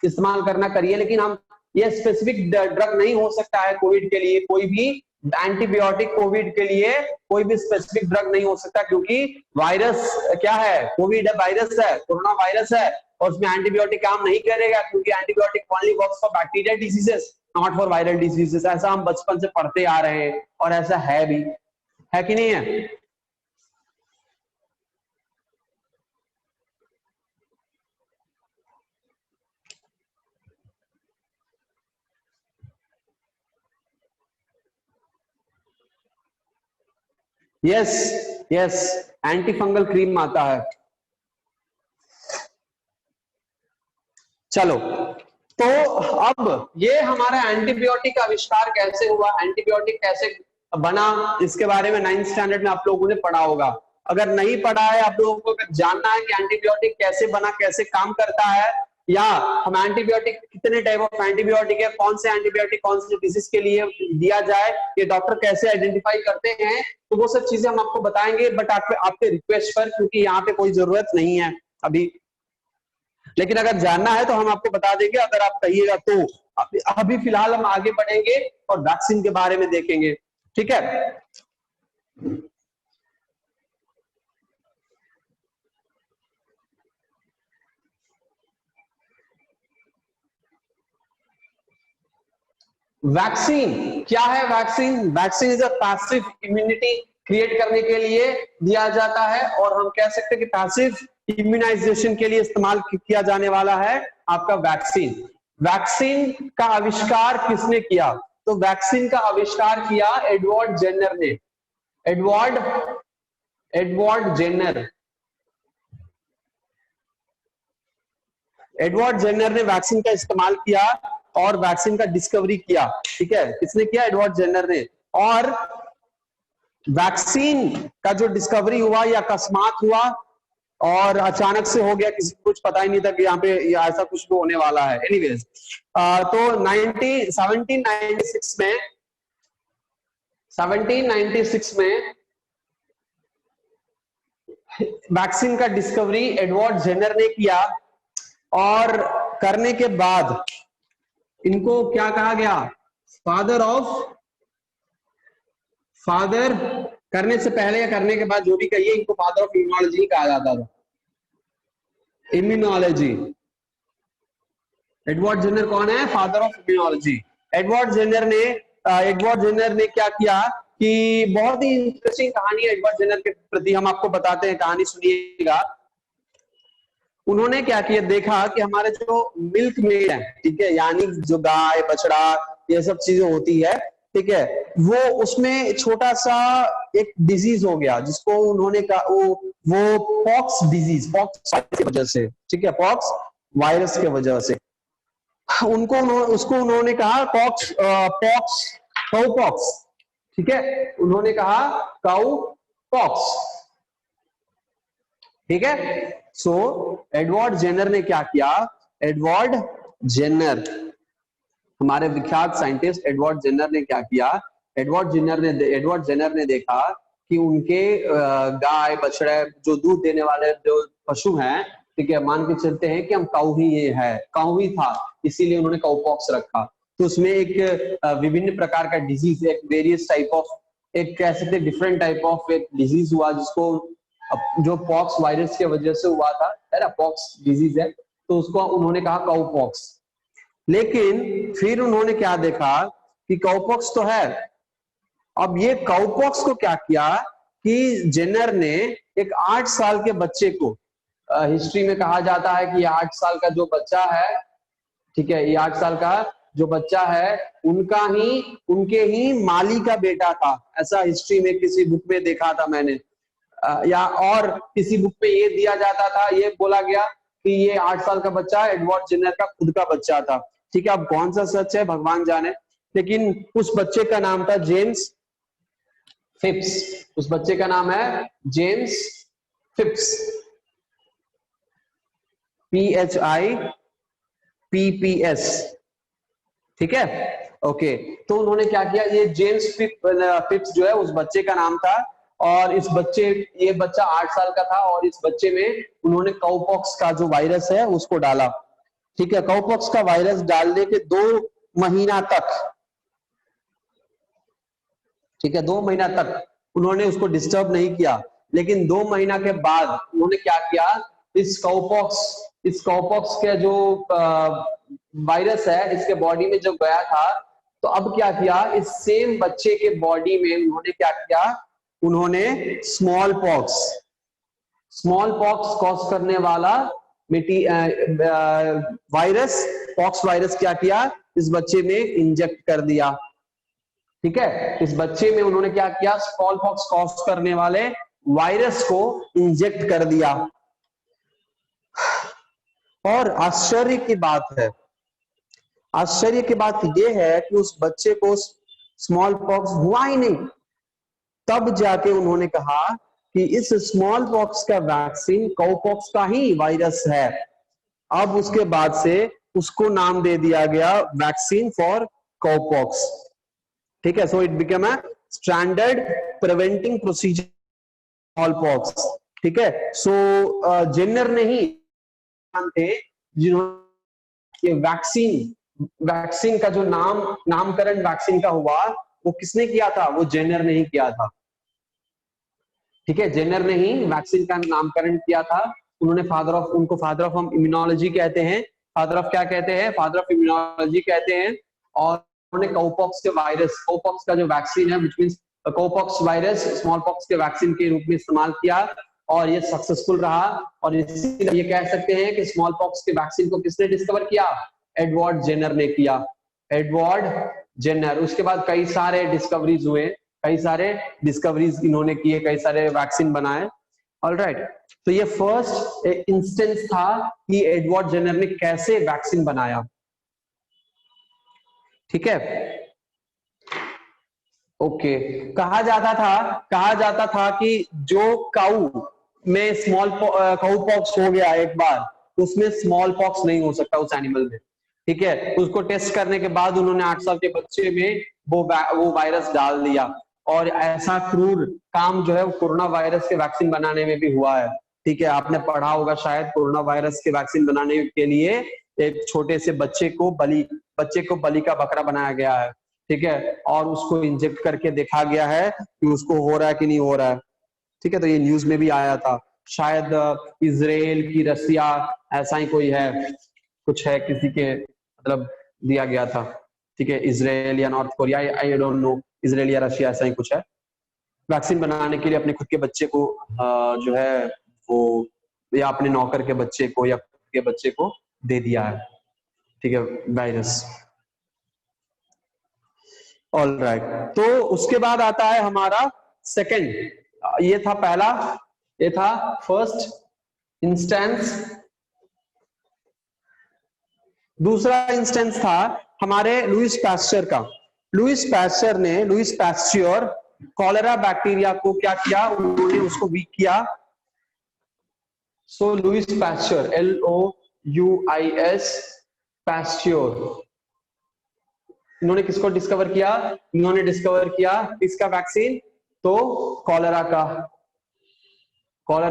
इस्तेमाल करना करिए, लेकिन हम ये स्पेसिफिक ड्रग नहीं हो सकता है कोविड के लिए, कोई भी एंटीबायोटिक कोविड के लिए कोई भी स्पेसिफिक ड्रग नहीं हो सकता, क्योंकि वायरस क्या है, कोविड है, वायरस है, कोरोना वायरस है, और उसमें एंटीबायोटिक काम नहीं करेगा, क्योंकि antibiotic only works for bacterial diseases, not for viral diseases. ऐसा हम बचपन से पढ़ते आ रहे हैं, और ऐसा है भी, है कि नहीं है? Yes, yes, anti fungal cream आता है। चलो, तो अब ये हमारा एंटीबायोटिक का आविष्कार कैसे हुआ, एंटीबायोटिक कैसे बना, इसके बारे में 9th स्टैंडर्ड में आप लोगों ने पढ़ा होगा। अगर नहीं पढ़ा है, आप लोगों को अगर जानना है कि एंटीबायोटिक कैसे बना, कैसे काम करता है, या हम एंटीबायोटिक कितने टाइप ऑफ एंटीबायोटिक है, कौन से एंटीबायोटिक कौन से डिजीज के लिए दिया जाए, ये डॉक्टर कैसे आइडेंटिफाई करते हैं, तो वो सब चीजें हम आपको बताएंगे, बट आपके रिक्वेस्ट पर, क्योंकि यहाँ पे कोई जरूरत नहीं है अभी, लेकिन अगर जानना है तो हम आपको बता देंगे, अगर आप कहिएगा तो। अभी फिलहाल हम आगे बढ़ेंगे और वैक्सीन के बारे में देखेंगे, ठीक है। वैक्सीन क्या है? Vaccine, vaccine is a passive immunity create करने के लिए दिया जाता है, और हम कह सकते हैं कि पैसिव इम्यूनाइजेशन के लिए इस्तेमाल किया जाने वाला है आपका वैक्सीन। वैक्सीन का आविष्कार किसने किया? तो वैक्सीन का आविष्कार किया एडवर्ड जेनर ने। Edward Edward Jenner Edward Jenner ने वैक्सीन का इस्तेमाल किया और वैक्सीन का डिस्कवरी किया। ठीक है, किसने किया? एडवर्ड जेनर ने। और वैक्सीन का जो डिस्कवरी हुआ या अकस्मात हुआ और अचानक से हो गया, किसी को कुछ पता ही नहीं था कि यहाँ पे ऐसा कुछ तो होने वाला है। एनीवेज, तो 1796 में 1796 में वैक्सीन का डिस्कवरी एडवर्ड जेनर ने किया, और करने के बाद इनको क्या कहा गया? फादर करने से पहले या करने के बाद जो भी कहिए, इनको फादर ऑफ इम्यूनोलॉजी कहा जाता था। इम्यूनोलॉजी। एडवर्ड जेनर कौन है? Father of immunology. Edward Jenner ने क्या किया कि बहुत ही इंटरेस्टिंग कहानी है एडवर्ड जेनर के प्रति, हम आपको बताते हैं, कहानी सुनिएगा। उन्होंने क्या किया, देखा कि हमारे जो मिल्क मेड है, ठीक है, यानी जो गाय बछड़ा ये सब चीजें होती है, ठीक है, वो उसमें छोटा सा एक डिजीज हो गया, जिसको उन्होंने कहा वो पॉक्स डिजीज, पॉक्स की वजह से, ठीक है, पॉक्स वायरस के वजह से उसको उन्होंने कहा पॉक्स, काउ पॉक्स। ठीक है, उन्होंने कहा काउ पॉक्स। ठीक है, सो एडवर्ड जेनर ने क्या किया? एडवर्ड जेनर, हमारे विख्यात साइंटिस्ट एडवर्ड जेनर ने क्या किया? एडवर्ड जेनर ने देखा कि उनके गाय बछड़े जो दूध देने वाले जो पशु हैं, ठीक है, मान के चलते हैं कि हम काऊ ही ये है, काऊ ही था, इसीलिए उन्होंने काउपॉक्स रखा। तो उसमें एक विभिन्न प्रकार का डिजीज, एक वेरियस टाइप ऑफ, एक कह सकते डिफरेंट टाइप ऑफ एक डिजीज हुआ, जिसको जो पॉक्स वायरस के वजह से हुआ था, है ना, पॉक्स डिजीज है, तो उसको उन्होंने कहा काउपॉक्स। लेकिन फिर उन्होंने क्या देखा कि काउपॉक्स तो है, अब ये काउपॉक्स को क्या किया कि जेनर ने एक 8 साल के बच्चे को, हिस्ट्री में कहा जाता है कि 8 साल का जो बच्चा है, ठीक है, ये 8 साल का जो बच्चा है उनके ही माली का बेटा था, ऐसा हिस्ट्री में किसी बुक में देखा था मैंने, या और किसी बुक में ये दिया जाता था, ये बोला गया कि ये 8 साल का बच्चा एडवर्ड जेनर का खुद का बच्चा था। ठीक है, अब कौन सा सच है भगवान जाने, लेकिन उस बच्चे का नाम था जेम्स फिप्स। उस बच्चे का नाम है जेम्स फिप्स, PHIPPS। ठीक है, ओके। तो उन्होंने क्या किया, ये जेम्स फिप्स जो है उस बच्चे का नाम था, और ये बच्चा 8 साल का था, और इस बच्चे में उन्होंने काउपॉक्स का जो वायरस है उसको डाला। ठीक है, काउपॉक्स का वायरस डालने के 2 महीना तक, ठीक है, 2 महीना तक उन्होंने उसको डिस्टर्ब नहीं किया, लेकिन 2 महीना के बाद उन्होंने क्या किया, इस काउपॉक्स के जो वायरस है इसके बॉडी में जब गया था, तो अब क्या किया, इस सेम बच्चे के बॉडी में उन्होंने क्या किया, उन्होंने स्मॉल पॉक्स कॉज करने वाला वायरस, पॉक्स वायरस क्या किया, इस बच्चे में इंजेक्ट कर दिया। ठीक है, इस बच्चे में उन्होंने क्या किया, स्मॉल पॉक्स कॉज करने वाले वायरस को इंजेक्ट कर दिया। और आश्चर्य की बात यह है कि उस बच्चे को स्मॉल पॉक्स हुआ ही नहीं। तब जाके उन्होंने कहा कि इस स्मॉल पॉक्स का वैक्सीन काउपॉक्स का ही वायरस है। अब उसके बाद से उसको नाम दे दिया गया वैक्सीन फॉर काउपॉक्स। ठीक है, so it become a standard preventing procedure small pox. ठीक है, सो जेनर ने ही थे जिन्होंने वैक्सीन का जो नामकरण वैक्सीन का हुआ, वो किसने किया था, वो जेनर ने ही किया था। ठीक है, जेनर ने ही वैक्सीन का नामकरण किया था। उन्होंने उनको फादर ऑफ हम इम्यूनोलॉजी कहते हैं, फादर ऑफ क्या कहते हैं, फादर ऑफ इम्यूनोलॉजी कहते हैं। और उन्होंने काउपॉक्स का जो वैक्सीन है, which means cowpox virus small pox के वैक्सीन के रूप में इस्तेमाल किया, और ये सक्सेसफुल रहा। और इसीलिए ये कह सकते हैं कि स्मॉल पॉक्स के वैक्सीन को किसने डिस्कवर किया, एडवर्ड जेनर ने किया, एडवर्ड जेनर। उसके बाद कई सारे डिस्कवरीज इन्होंने किए, कई सारे वैक्सीन बनाए। ऑलराइट, तो ये फर्स्ट इंस्टेंस था कि एडवर्ड जेनर ने कैसे वैक्सीन बनाया। ठीक है, ओके। कहा जाता था कि जो काऊ में काऊ पॉक्स हो गया एक बार, उसमें स्मॉल पॉक्स नहीं हो सकता उस एनिमल में। ठीक है, उसको टेस्ट करने के बाद उन्होंने 8 साल के बच्चे में वो वायरस डाल दिया, और ऐसा क्रूर काम जो है वो कोरोना वायरस के वैक्सीन बनाने में भी हुआ है। ठीक है, आपने पढ़ा होगा शायद, कोरोना वायरस के वैक्सीन बनाने के लिए एक छोटे से बच्चे को बलि का बकरा बनाया गया है। ठीक है, और उसको इंजेक्ट करके देखा गया है कि उसको हो रहा है कि नहीं हो रहा है। ठीक है, तो ये न्यूज में भी आया था, शायद इजराइल की रसिया ऐसा ही कोई है, कुछ है किसी के मतलब दिया गया था। ठीक है, इजराइल या north Korea, I don't know, Israel या रशिया ऐसा ही कुछ है, वैक्सीन बनाने के लिए अपने खुद के बच्चे को जो है वो, या अपने नौकर के बच्चे को या खुद के बच्चे को दे दिया है। ठीक है, वायरस। ऑल राइट, तो उसके बाद आता है हमारा सेकंड, ये था पहला, ये था फर्स्ट इंस्टेंस। दूसरा इंस्टेंस था हमारे लुईस पास्चर का। लुईस पास्चर कॉलेरा बैक्टीरिया को क्या किया, उन्होंने उसको वीक किया। सो लुईस पास्चर, LOUIS पास्चर, इन्होंने किसको डिस्कवर किया, इन्होंने डिस्कवर किया इसका वैक्सीन, तो कॉलेरा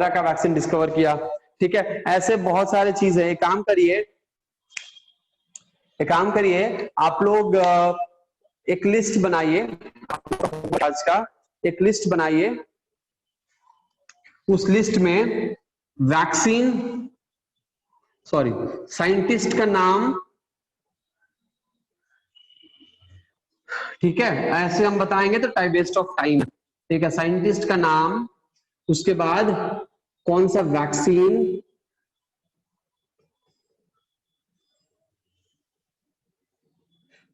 का वैक्सीन डिस्कवर किया। ठीक है, ऐसे बहुत सारे चीज है। एक काम करिए आप लोग, एक लिस्ट बनाइए, आज का एक लिस्ट बनाइए, उस लिस्ट में साइंटिस्ट का नाम, ठीक है, ऐसे हम बताएंगे तो टाइम वेस्ट ऑफ टाइम। ठीक है, साइंटिस्ट का नाम, उसके बाद कौन सा वैक्सीन,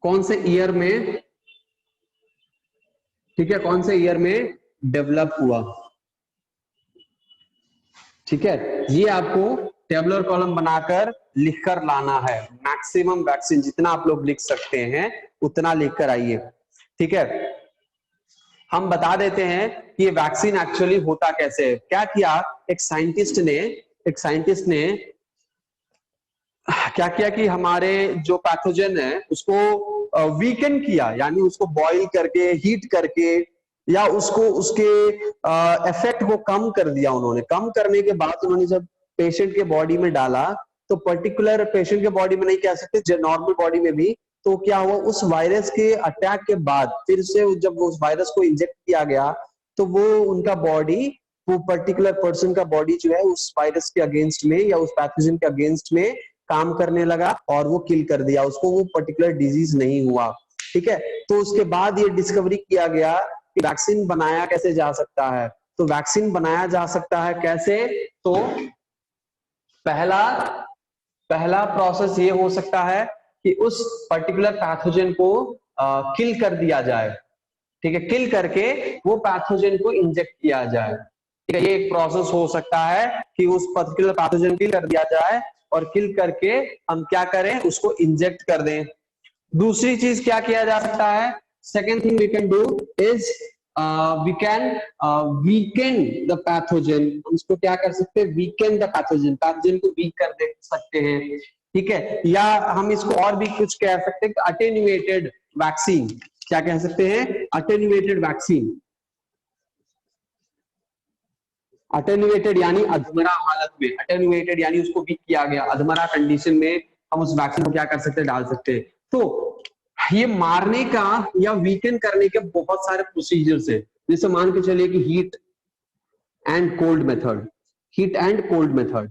कौन से ईयर में, ठीक है, कौन से ईयर में डेवलप हुआ। ठीक है, ये आपको टेबुलर कॉलम बनाकर लिखकर लाना है। मैक्सिमम वैक्सीन जितना आप लोग लिख सकते हैं उतना लिखकर आइए, ठीक है। हम बता देते हैं कि ये वैक्सीन एक्चुअली होता कैसे है। क्या किया, एक साइंटिस्ट ने क्या किया कि हमारे जो पैथोजन है उसको वीकन किया, यानी उसको बॉईल करके, हीट करके, या उसको उसके इफेक्ट को कम कर दिया उन्होंने। कम करने के बाद उन्होंने जब पेशेंट के बॉडी में डाला, तो पर्टिकुलर पेशेंट के बॉडी में नहीं कह सकते, नॉर्मल बॉडी में भी, तो क्या हुआ, उस वायरस के अटैक के बाद फिर से जब उस वायरस को इंजेक्ट किया गया, तो वो उनका बॉडी, वो पर्टिकुलर पर्सन का बॉडी जो है उस वायरस के अगेंस्ट में या उस पैथोजन के अगेंस्ट में काम करने लगा और वो किल कर दिया उसको, वो पर्टिकुलर डिजीज नहीं हुआ, ठीक है। तो उसके बाद ये डिस्कवरी किया गया कि वैक्सीन बनाया कैसे जा सकता है। तो वैक्सीन बनाया जा सकता है कैसे, तो पहला पहला प्रोसेस ये हो सकता है कि उस पर्टिकुलर पैथोजन को किल कर दिया जाए, ठीक है। किल करके वो पैथोजन को इंजेक्ट किया जाए, ठीक है। ये एक प्रोसेस हो सकता है कि उस पर्टिकुलर पैथोजन किल कर दिया जाए और किल करके हम क्या करें, उसको इंजेक्ट कर दें। दूसरी चीज क्या किया जा सकता है, second thing we can do is we can weaken the pathogen. हम इसको क्या कर सकते हैं, वीकेन द पैथोजन, पैथोजन को वीक कर दे सकते हैं, ठीक है। या हम इसको और भी कुछ कह सकते हैं, अटेन्युएटेड वैक्सीन। क्या कह सकते हैं, अटेन्युएटेड वैक्सीन। अटेन्युएटेड यानी अधमरा हालत में, अटेन्युएटेड यानी उसको वीक किया गया, अधमरा कंडीशन में हम उस वैक्सीन को क्या कर सकते हैं, डाल सकते हैं। तो ये मारने का या वीकन करने के बहुत सारे प्रोसीजर्स है। जैसे मान के चलिए कि and cold method heat and cold method,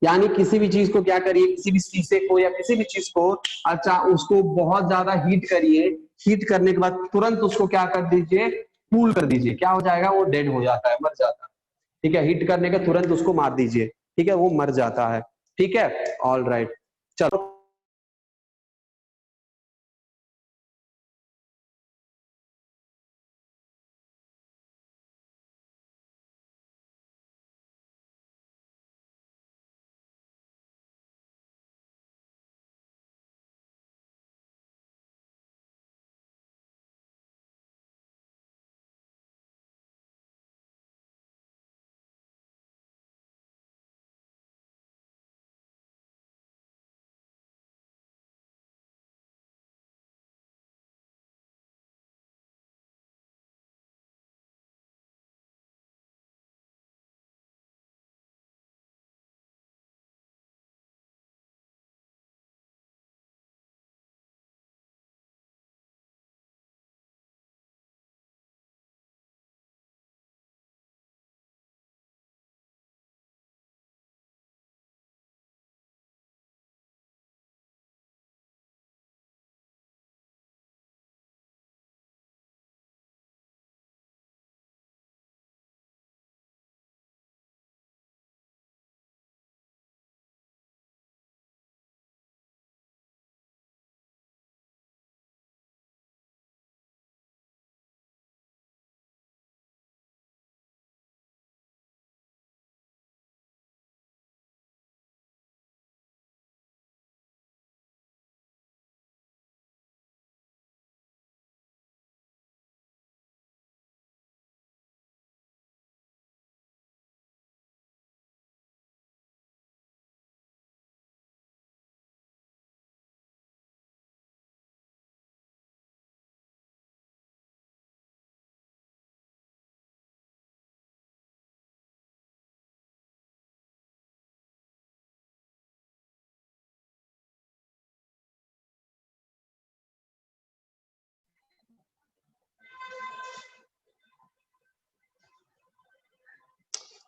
यानी किसी भी चीज को क्या करिए, किसी भी शीशे को या किसी भी चीज को, अच्छा उसको बहुत ज्यादा हीट करिए। हीट करने के बाद तुरंत उसको क्या कर दीजिए, कूल कर दीजिए। क्या हो जाएगा, वो डेड हो जाता है, मर जाता है, ठीक है। हीट करने का तुरंत उसको मार दीजिए, ठीक है, वो मर जाता है, ठीक है। ऑल राइट, चलो।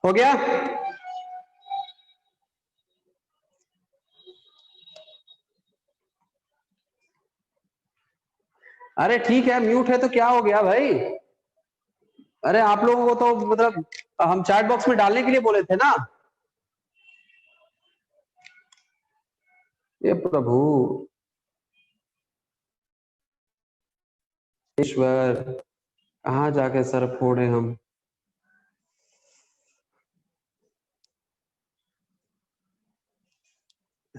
हो गया, अरे ठीक है, म्यूट है तो क्या हो गया भाई। अरे आप लोगों को तो मतलब हम चैट बॉक्स में डालने के लिए बोले थे ना। ये प्रभु ईश्वर, कहाँ जाके सर फोड़े हम।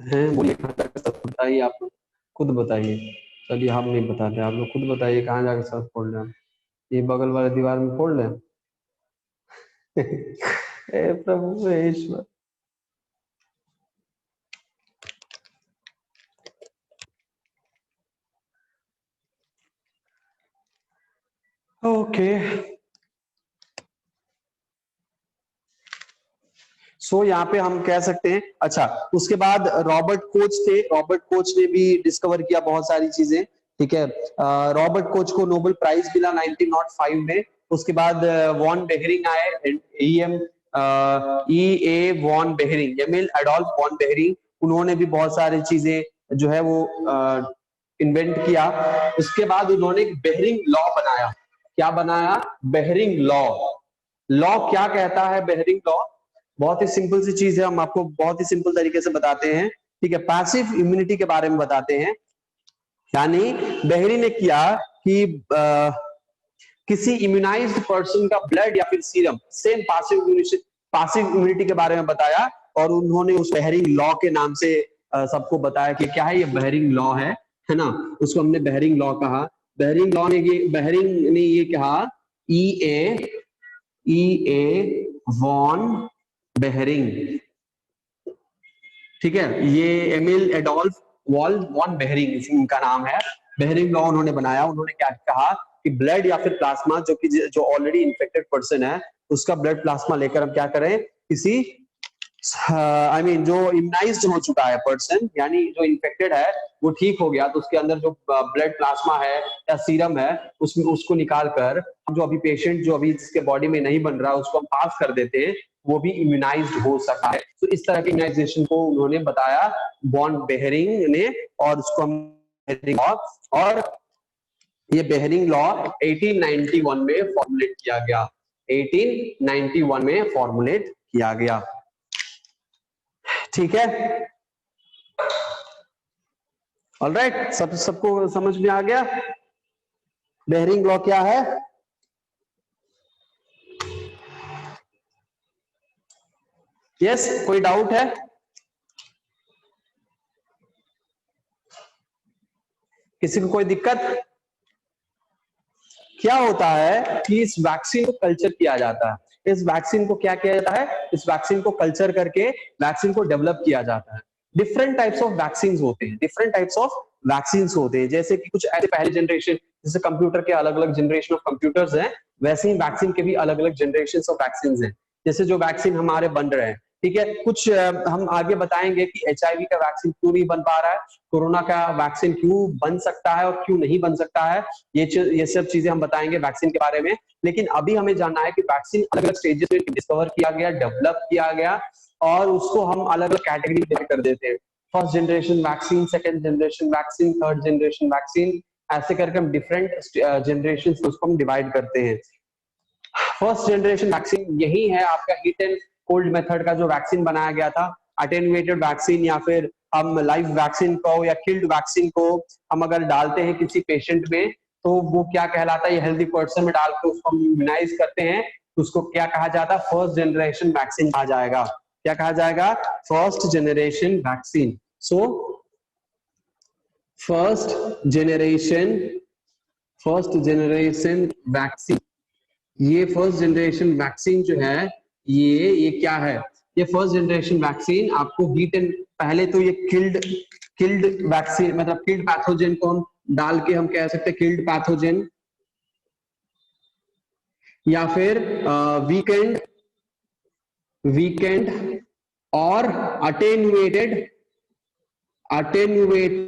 हैं, बोलिए कहाँ जाकर सर्फ बताइए, आप लोग खुद बताइए। चलिए हम नहीं बताते, आप लोग खुद बताइए कहाँ जाकर सर्फ फोड़ लें। ये बगल वाले दीवार में फोड़ लें। हे प्रभु हे ईश्वर। ओके, सो यहाँ पे हम कह सकते हैं। अच्छा, उसके बाद रॉबर्ट कोच थे, रॉबर्ट कोच ने भी डिस्कवर किया बहुत सारी चीजें। ठीक है, रॉबर्ट कोच को नोबेल प्राइज मिला 1905 में। उसके बाद वॉन बेहरिंग आए, E A von Behring, Emil Adolf von Behring. उन्होंने भी बहुत सारी चीजें जो है वो इन्वेंट किया। उसके बाद उन्होंने बेहरिंग लॉ बनाया। क्या बनाया? Behring law. लॉ क्या कहता है बेहरिंग लॉ? बहुत ही सिंपल सी चीज है, हम आपको बहुत ही सिंपल तरीके से बताते हैं। ठीक है, पैसिव इम्यूनिटी के बारे में बताते हैं। यानी बेहरी ने किया कि किसी इम्यूनाइज्ड पर्सन का ब्लड या फिर सीरम, सेम पासिव इम्यूनिटी के बारे में बताया। और उन्होंने उस बेहरिंग लॉ के नाम से सबको बताया कि क्या है, ये बेहरिंग लॉ है ना। उसको हमने बेहरिंग लॉ कहा। बेहरिंग ने ये कहा, ई ए ई ए वॉन बेहरिंग। ठीक है, ये एमिल एडोल्फ वॉल वॉन बेहरिंग इनका नाम है। बेहरिंग लॉ उन्होंने बनाया। उन्होंने क्या कहा कि ब्लड या फिर प्लाज्मा, जो ऑलरेडी इन्फेक्टेड पर्सन है, उसका ब्लड प्लाज्मा लेकर हम क्या करें, किसी जो इम्यूनाइज्ड हो चुका है पर्सन, यानी जो इन्फेक्टेड है वो ठीक हो गया, तो उसके अंदर जो ब्लड प्लाज्मा है या सीरम है, उसमें उसको निकाल कर हम जो अभी पेशेंट जो अभी जिसके बॉडी में नहीं बन रहा उसको हम पास कर देते हैं, वो भी इम्यूनाइज्ड हो सकता है। तो इस तरह के इम्यूनाइजेशन को उन्होंने बताया बॉन बेहरिंग ने। और उसको हम बेहरिंग लॉ, और ये बेहरिंग लॉ 1891 में फॉर्मुलेट किया गया। 1891 में फॉर्मुलेट किया गया। ठीक है, ऑलराइट, सबको समझ में आ गया बेहरिंग लॉ क्या है? यस, कोई डाउट है? किसी को कोई दिक्कत? क्या होता है कि इस वैक्सीन को कल्चर किया जाता है। इस वैक्सीन को क्या किया जाता है? इस वैक्सीन को कल्चर करके वैक्सीन को डेवलप किया जाता है। डिफरेंट टाइप्स ऑफ वैक्सीन होते हैं, डिफरेंट टाइप्स ऑफ वैक्सीन होते हैं। जैसे कि कुछ ऐसे पहले जनरेशन, जैसे कंप्यूटर के अलग अलग जनरेशन ऑफ कंप्यूटर्स हैं, वैसे ही वैक्सीन के भी अलग अलग जनरेशन ऑफ वैक्सीन हैं। जैसे जो वैक्सीन हमारे बन रहे हैं, ठीक है, कुछ हम आगे बताएंगे कि एचआईवी का वैक्सीन क्यों नहीं बन पा रहा है, कोरोना का वैक्सीन क्यों बन सकता है और क्यों नहीं बन सकता है। ये सब चीजें हम बताएंगे वैक्सीन के बारे में। लेकिन अभी हमें जानना है कि वैक्सीन अलग अलग स्टेजेस में डिस्कवर किया गया, डेवलप किया गया, और उसको हम अलग अलग कैटेगरी में कर देते हैं। First generation vaccine, second generation vaccine, third generation vaccine, ऐसे करके हम डिफरेंट जनरेशन उसको हम डिवाइड करते हैं। फर्स्ट जनरेशन वैक्सीन यही है आपका हीट एंड कोल्ड मेथड का जो वैक्सीन बनाया गया था। अटेन्युएटेड वैक्सीन, या फिर हम लाइव वैक्सीन को या किल्ड वैक्सीन को हम अगर डालते हैं किसी पेशेंट में, तो वो क्या कहलाता है, ये हेल्दी पर्सन में डाल के उसको हम इम्यूनाइज करते हैं, तो उसको क्या कहा जाता है? फर्स्ट जनरेशन वैक्सीन कहा जाएगा। क्या कहा जाएगा? First generation vaccine. So first generation first generation vaccine, ये फर्स्ट जनरेशन वैक्सीन जो है, ये क्या है? ये फर्स्ट जनरेशन वैक्सीन आपको हीट एंड, पहले तो ये किल्ड किल्ड वैक्सीन, मतलब किल्ड पैथोजन को हम डाल के हम कह सकते हैं किल्ड पैथोजन, या फिर वीकेंड वीकेंड और अटेन्युएटेड अटेन्युएट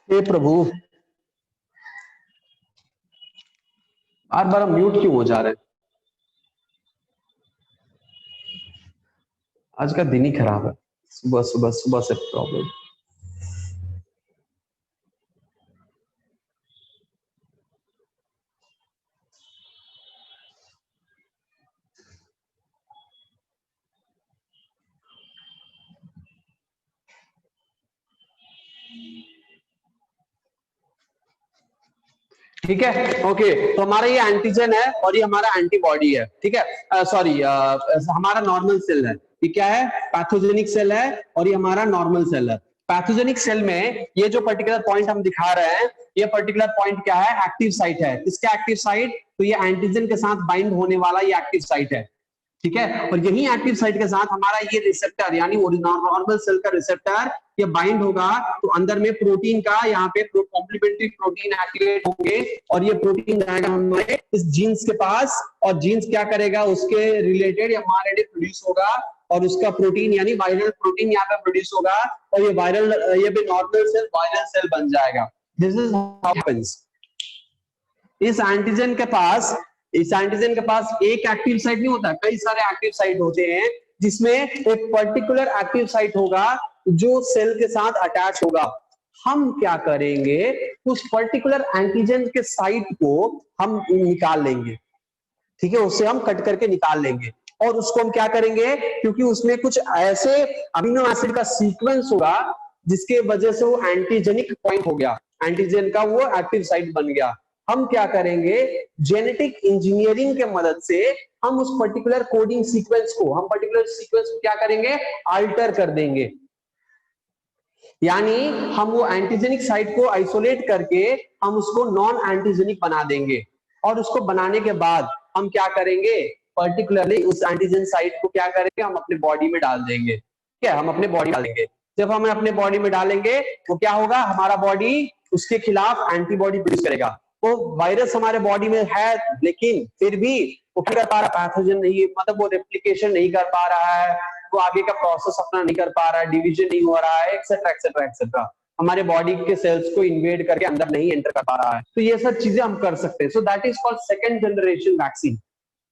हे प्रभु, बार बार म्यूट क्यों हो जा रहे हैं? आज का दिन ही खराब है, सुबह सुबह सुबह से प्रॉब्लम। ठीक है, ओके। तो हमारा ये एंटीजन है और ये हमारा एंटीबॉडी है, ठीक है। सॉरी, हमारा नॉर्मल सेल है। ये क्या है? पैथोजेनिक सेल है और ये हमारा नॉर्मल सेल है। पैथोजेनिक सेल में ये जो पर्टिकुलर पॉइंट हम दिखा रहे हैं, ये पर्टिकुलर पॉइंट क्या है? एक्टिव साइट है। किसका एक्टिव साइट? तो ये एंटीजन के साथ बाइंड होने वाला ये एक्टिव साइट है, ठीक है। और यही एक्टिव साइट के साथ हमारा ये रिसेप्टर यानी नॉर्मल सेल का रिसेप्टर ये बाइंड होगा, तो अंदर में प्रोटीन का यहाँ पे कॉम्प्लीमेंट्री प्रोटीन एक्टिवेट होंगे और ये प्रोटीन जाएगा हमारे इस जीन्स के पास, और जीन्स क्या करेगा? उसके रिलेटेड एमआरएनए प्रोड्यूस होगा और उसका प्रोटीन यानी वायरल प्रोटीन यहाँ पे प्रोड्यूस होगा और ये वायरल, ये भी नॉर्मल सेल वायरल सेल बन जाएगा। This is how happens. इस एंटीजन के पास एक एक्टिव साइट नहीं होता, कई सारे एक्टिव साइट होते हैं, जिसमें एक पर्टिकुलर एक्टिव साइट होगा जो सेल के साथ अटैच होगा। हम क्या करेंगे? उस पर्टिकुलर एंटीजन के साइट को हम निकाल लेंगे, ठीक है, उससे हम कट करके निकाल लेंगे और उसको हम क्या करेंगे? क्योंकि उसमें कुछ ऐसे अमीनो एसिड का सीक्वेंस होगा जिसके वजह से वो एंटीजेनिक पॉइंट हो गया, एंटीजन का वो एक्टिव साइट बन गया। हम क्या करेंगे? जेनेटिक इंजीनियरिंग के मदद से हम उस पर्टिकुलर कोडिंग सीक्वेंस को क्या करेंगे? अल्टर कर देंगे। यानी हम वो एंटीजेनिक साइट को आइसोलेट करके हम उसको नॉन एंटीजेनिक बना देंगे, और उसको बनाने के बाद हम क्या करेंगे? पर्टिकुलरली उस एंटीजन साइट को क्या करेंगे? हम अपने बॉडी में डाल देंगे, ठीक है, हम अपने बॉडी डालेंगे। जब हम अपने बॉडी में डालेंगे तो क्या होगा? हमारा बॉडी उसके खिलाफ एंटीबॉडी प्रोड्यूस करेगा। वो वायरस हमारे बॉडी में है, लेकिन फिर भी वो क्या कर पा रहा? पैथोजन नहीं, मतलब वो रेप्लिकेशन नहीं कर पा रहा है, वो आगे का प्रोसेस अपना नहीं कर पा रहा है, डिवीजन नहीं हो रहा है, एक्सेट्रा एक्सेट्रा एक्सेट्रा, हमारे बॉडी के सेल्स को इन्वेड करके अंदर नहीं एंटर कर पा रहा है। तो ये सब चीजें हम कर सकते हैं। So that is called second generation vaccine,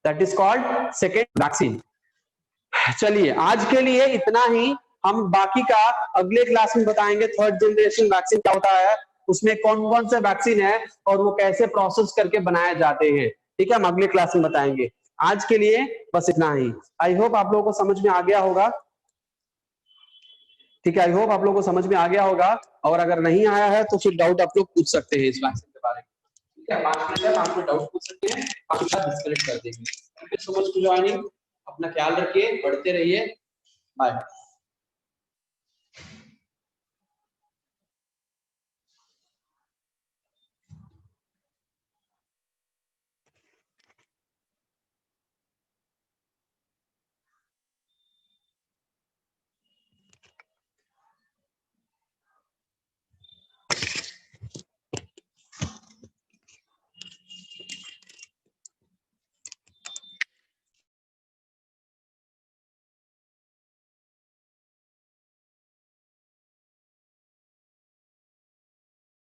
that is called second vaccine. चलिए, आज के लिए इतना ही। हम बाकी का अगले क्लास में बताएंगे थर्ड जनरेशन वैक्सीन क्या होता है, उसमें कौन कौन से वैक्सीन है और वो कैसे प्रोसेस करके बनाए जाते हैं, ठीक है, हम अगले क्लास में बताएंगे। आज के लिए बस इतना ही। आई होप आप लोगों को समझ में आ गया होगा, ठीक है, आई होप आप लोगों को समझ में आ गया होगा, और अगर नहीं आया है तो फिर डाउट आप लोग पूछ सकते हैं इस वैक्सीन के बारे में, ठीक है। 5 मिनट है, 5 मिनट डाउट पूछ सकते हैं, 5 मिनट डिस्कनेक्ट कर देंगे। Thank you so much for joining, अपना ख्याल रखिए, पढ़ते रहिए, बाय।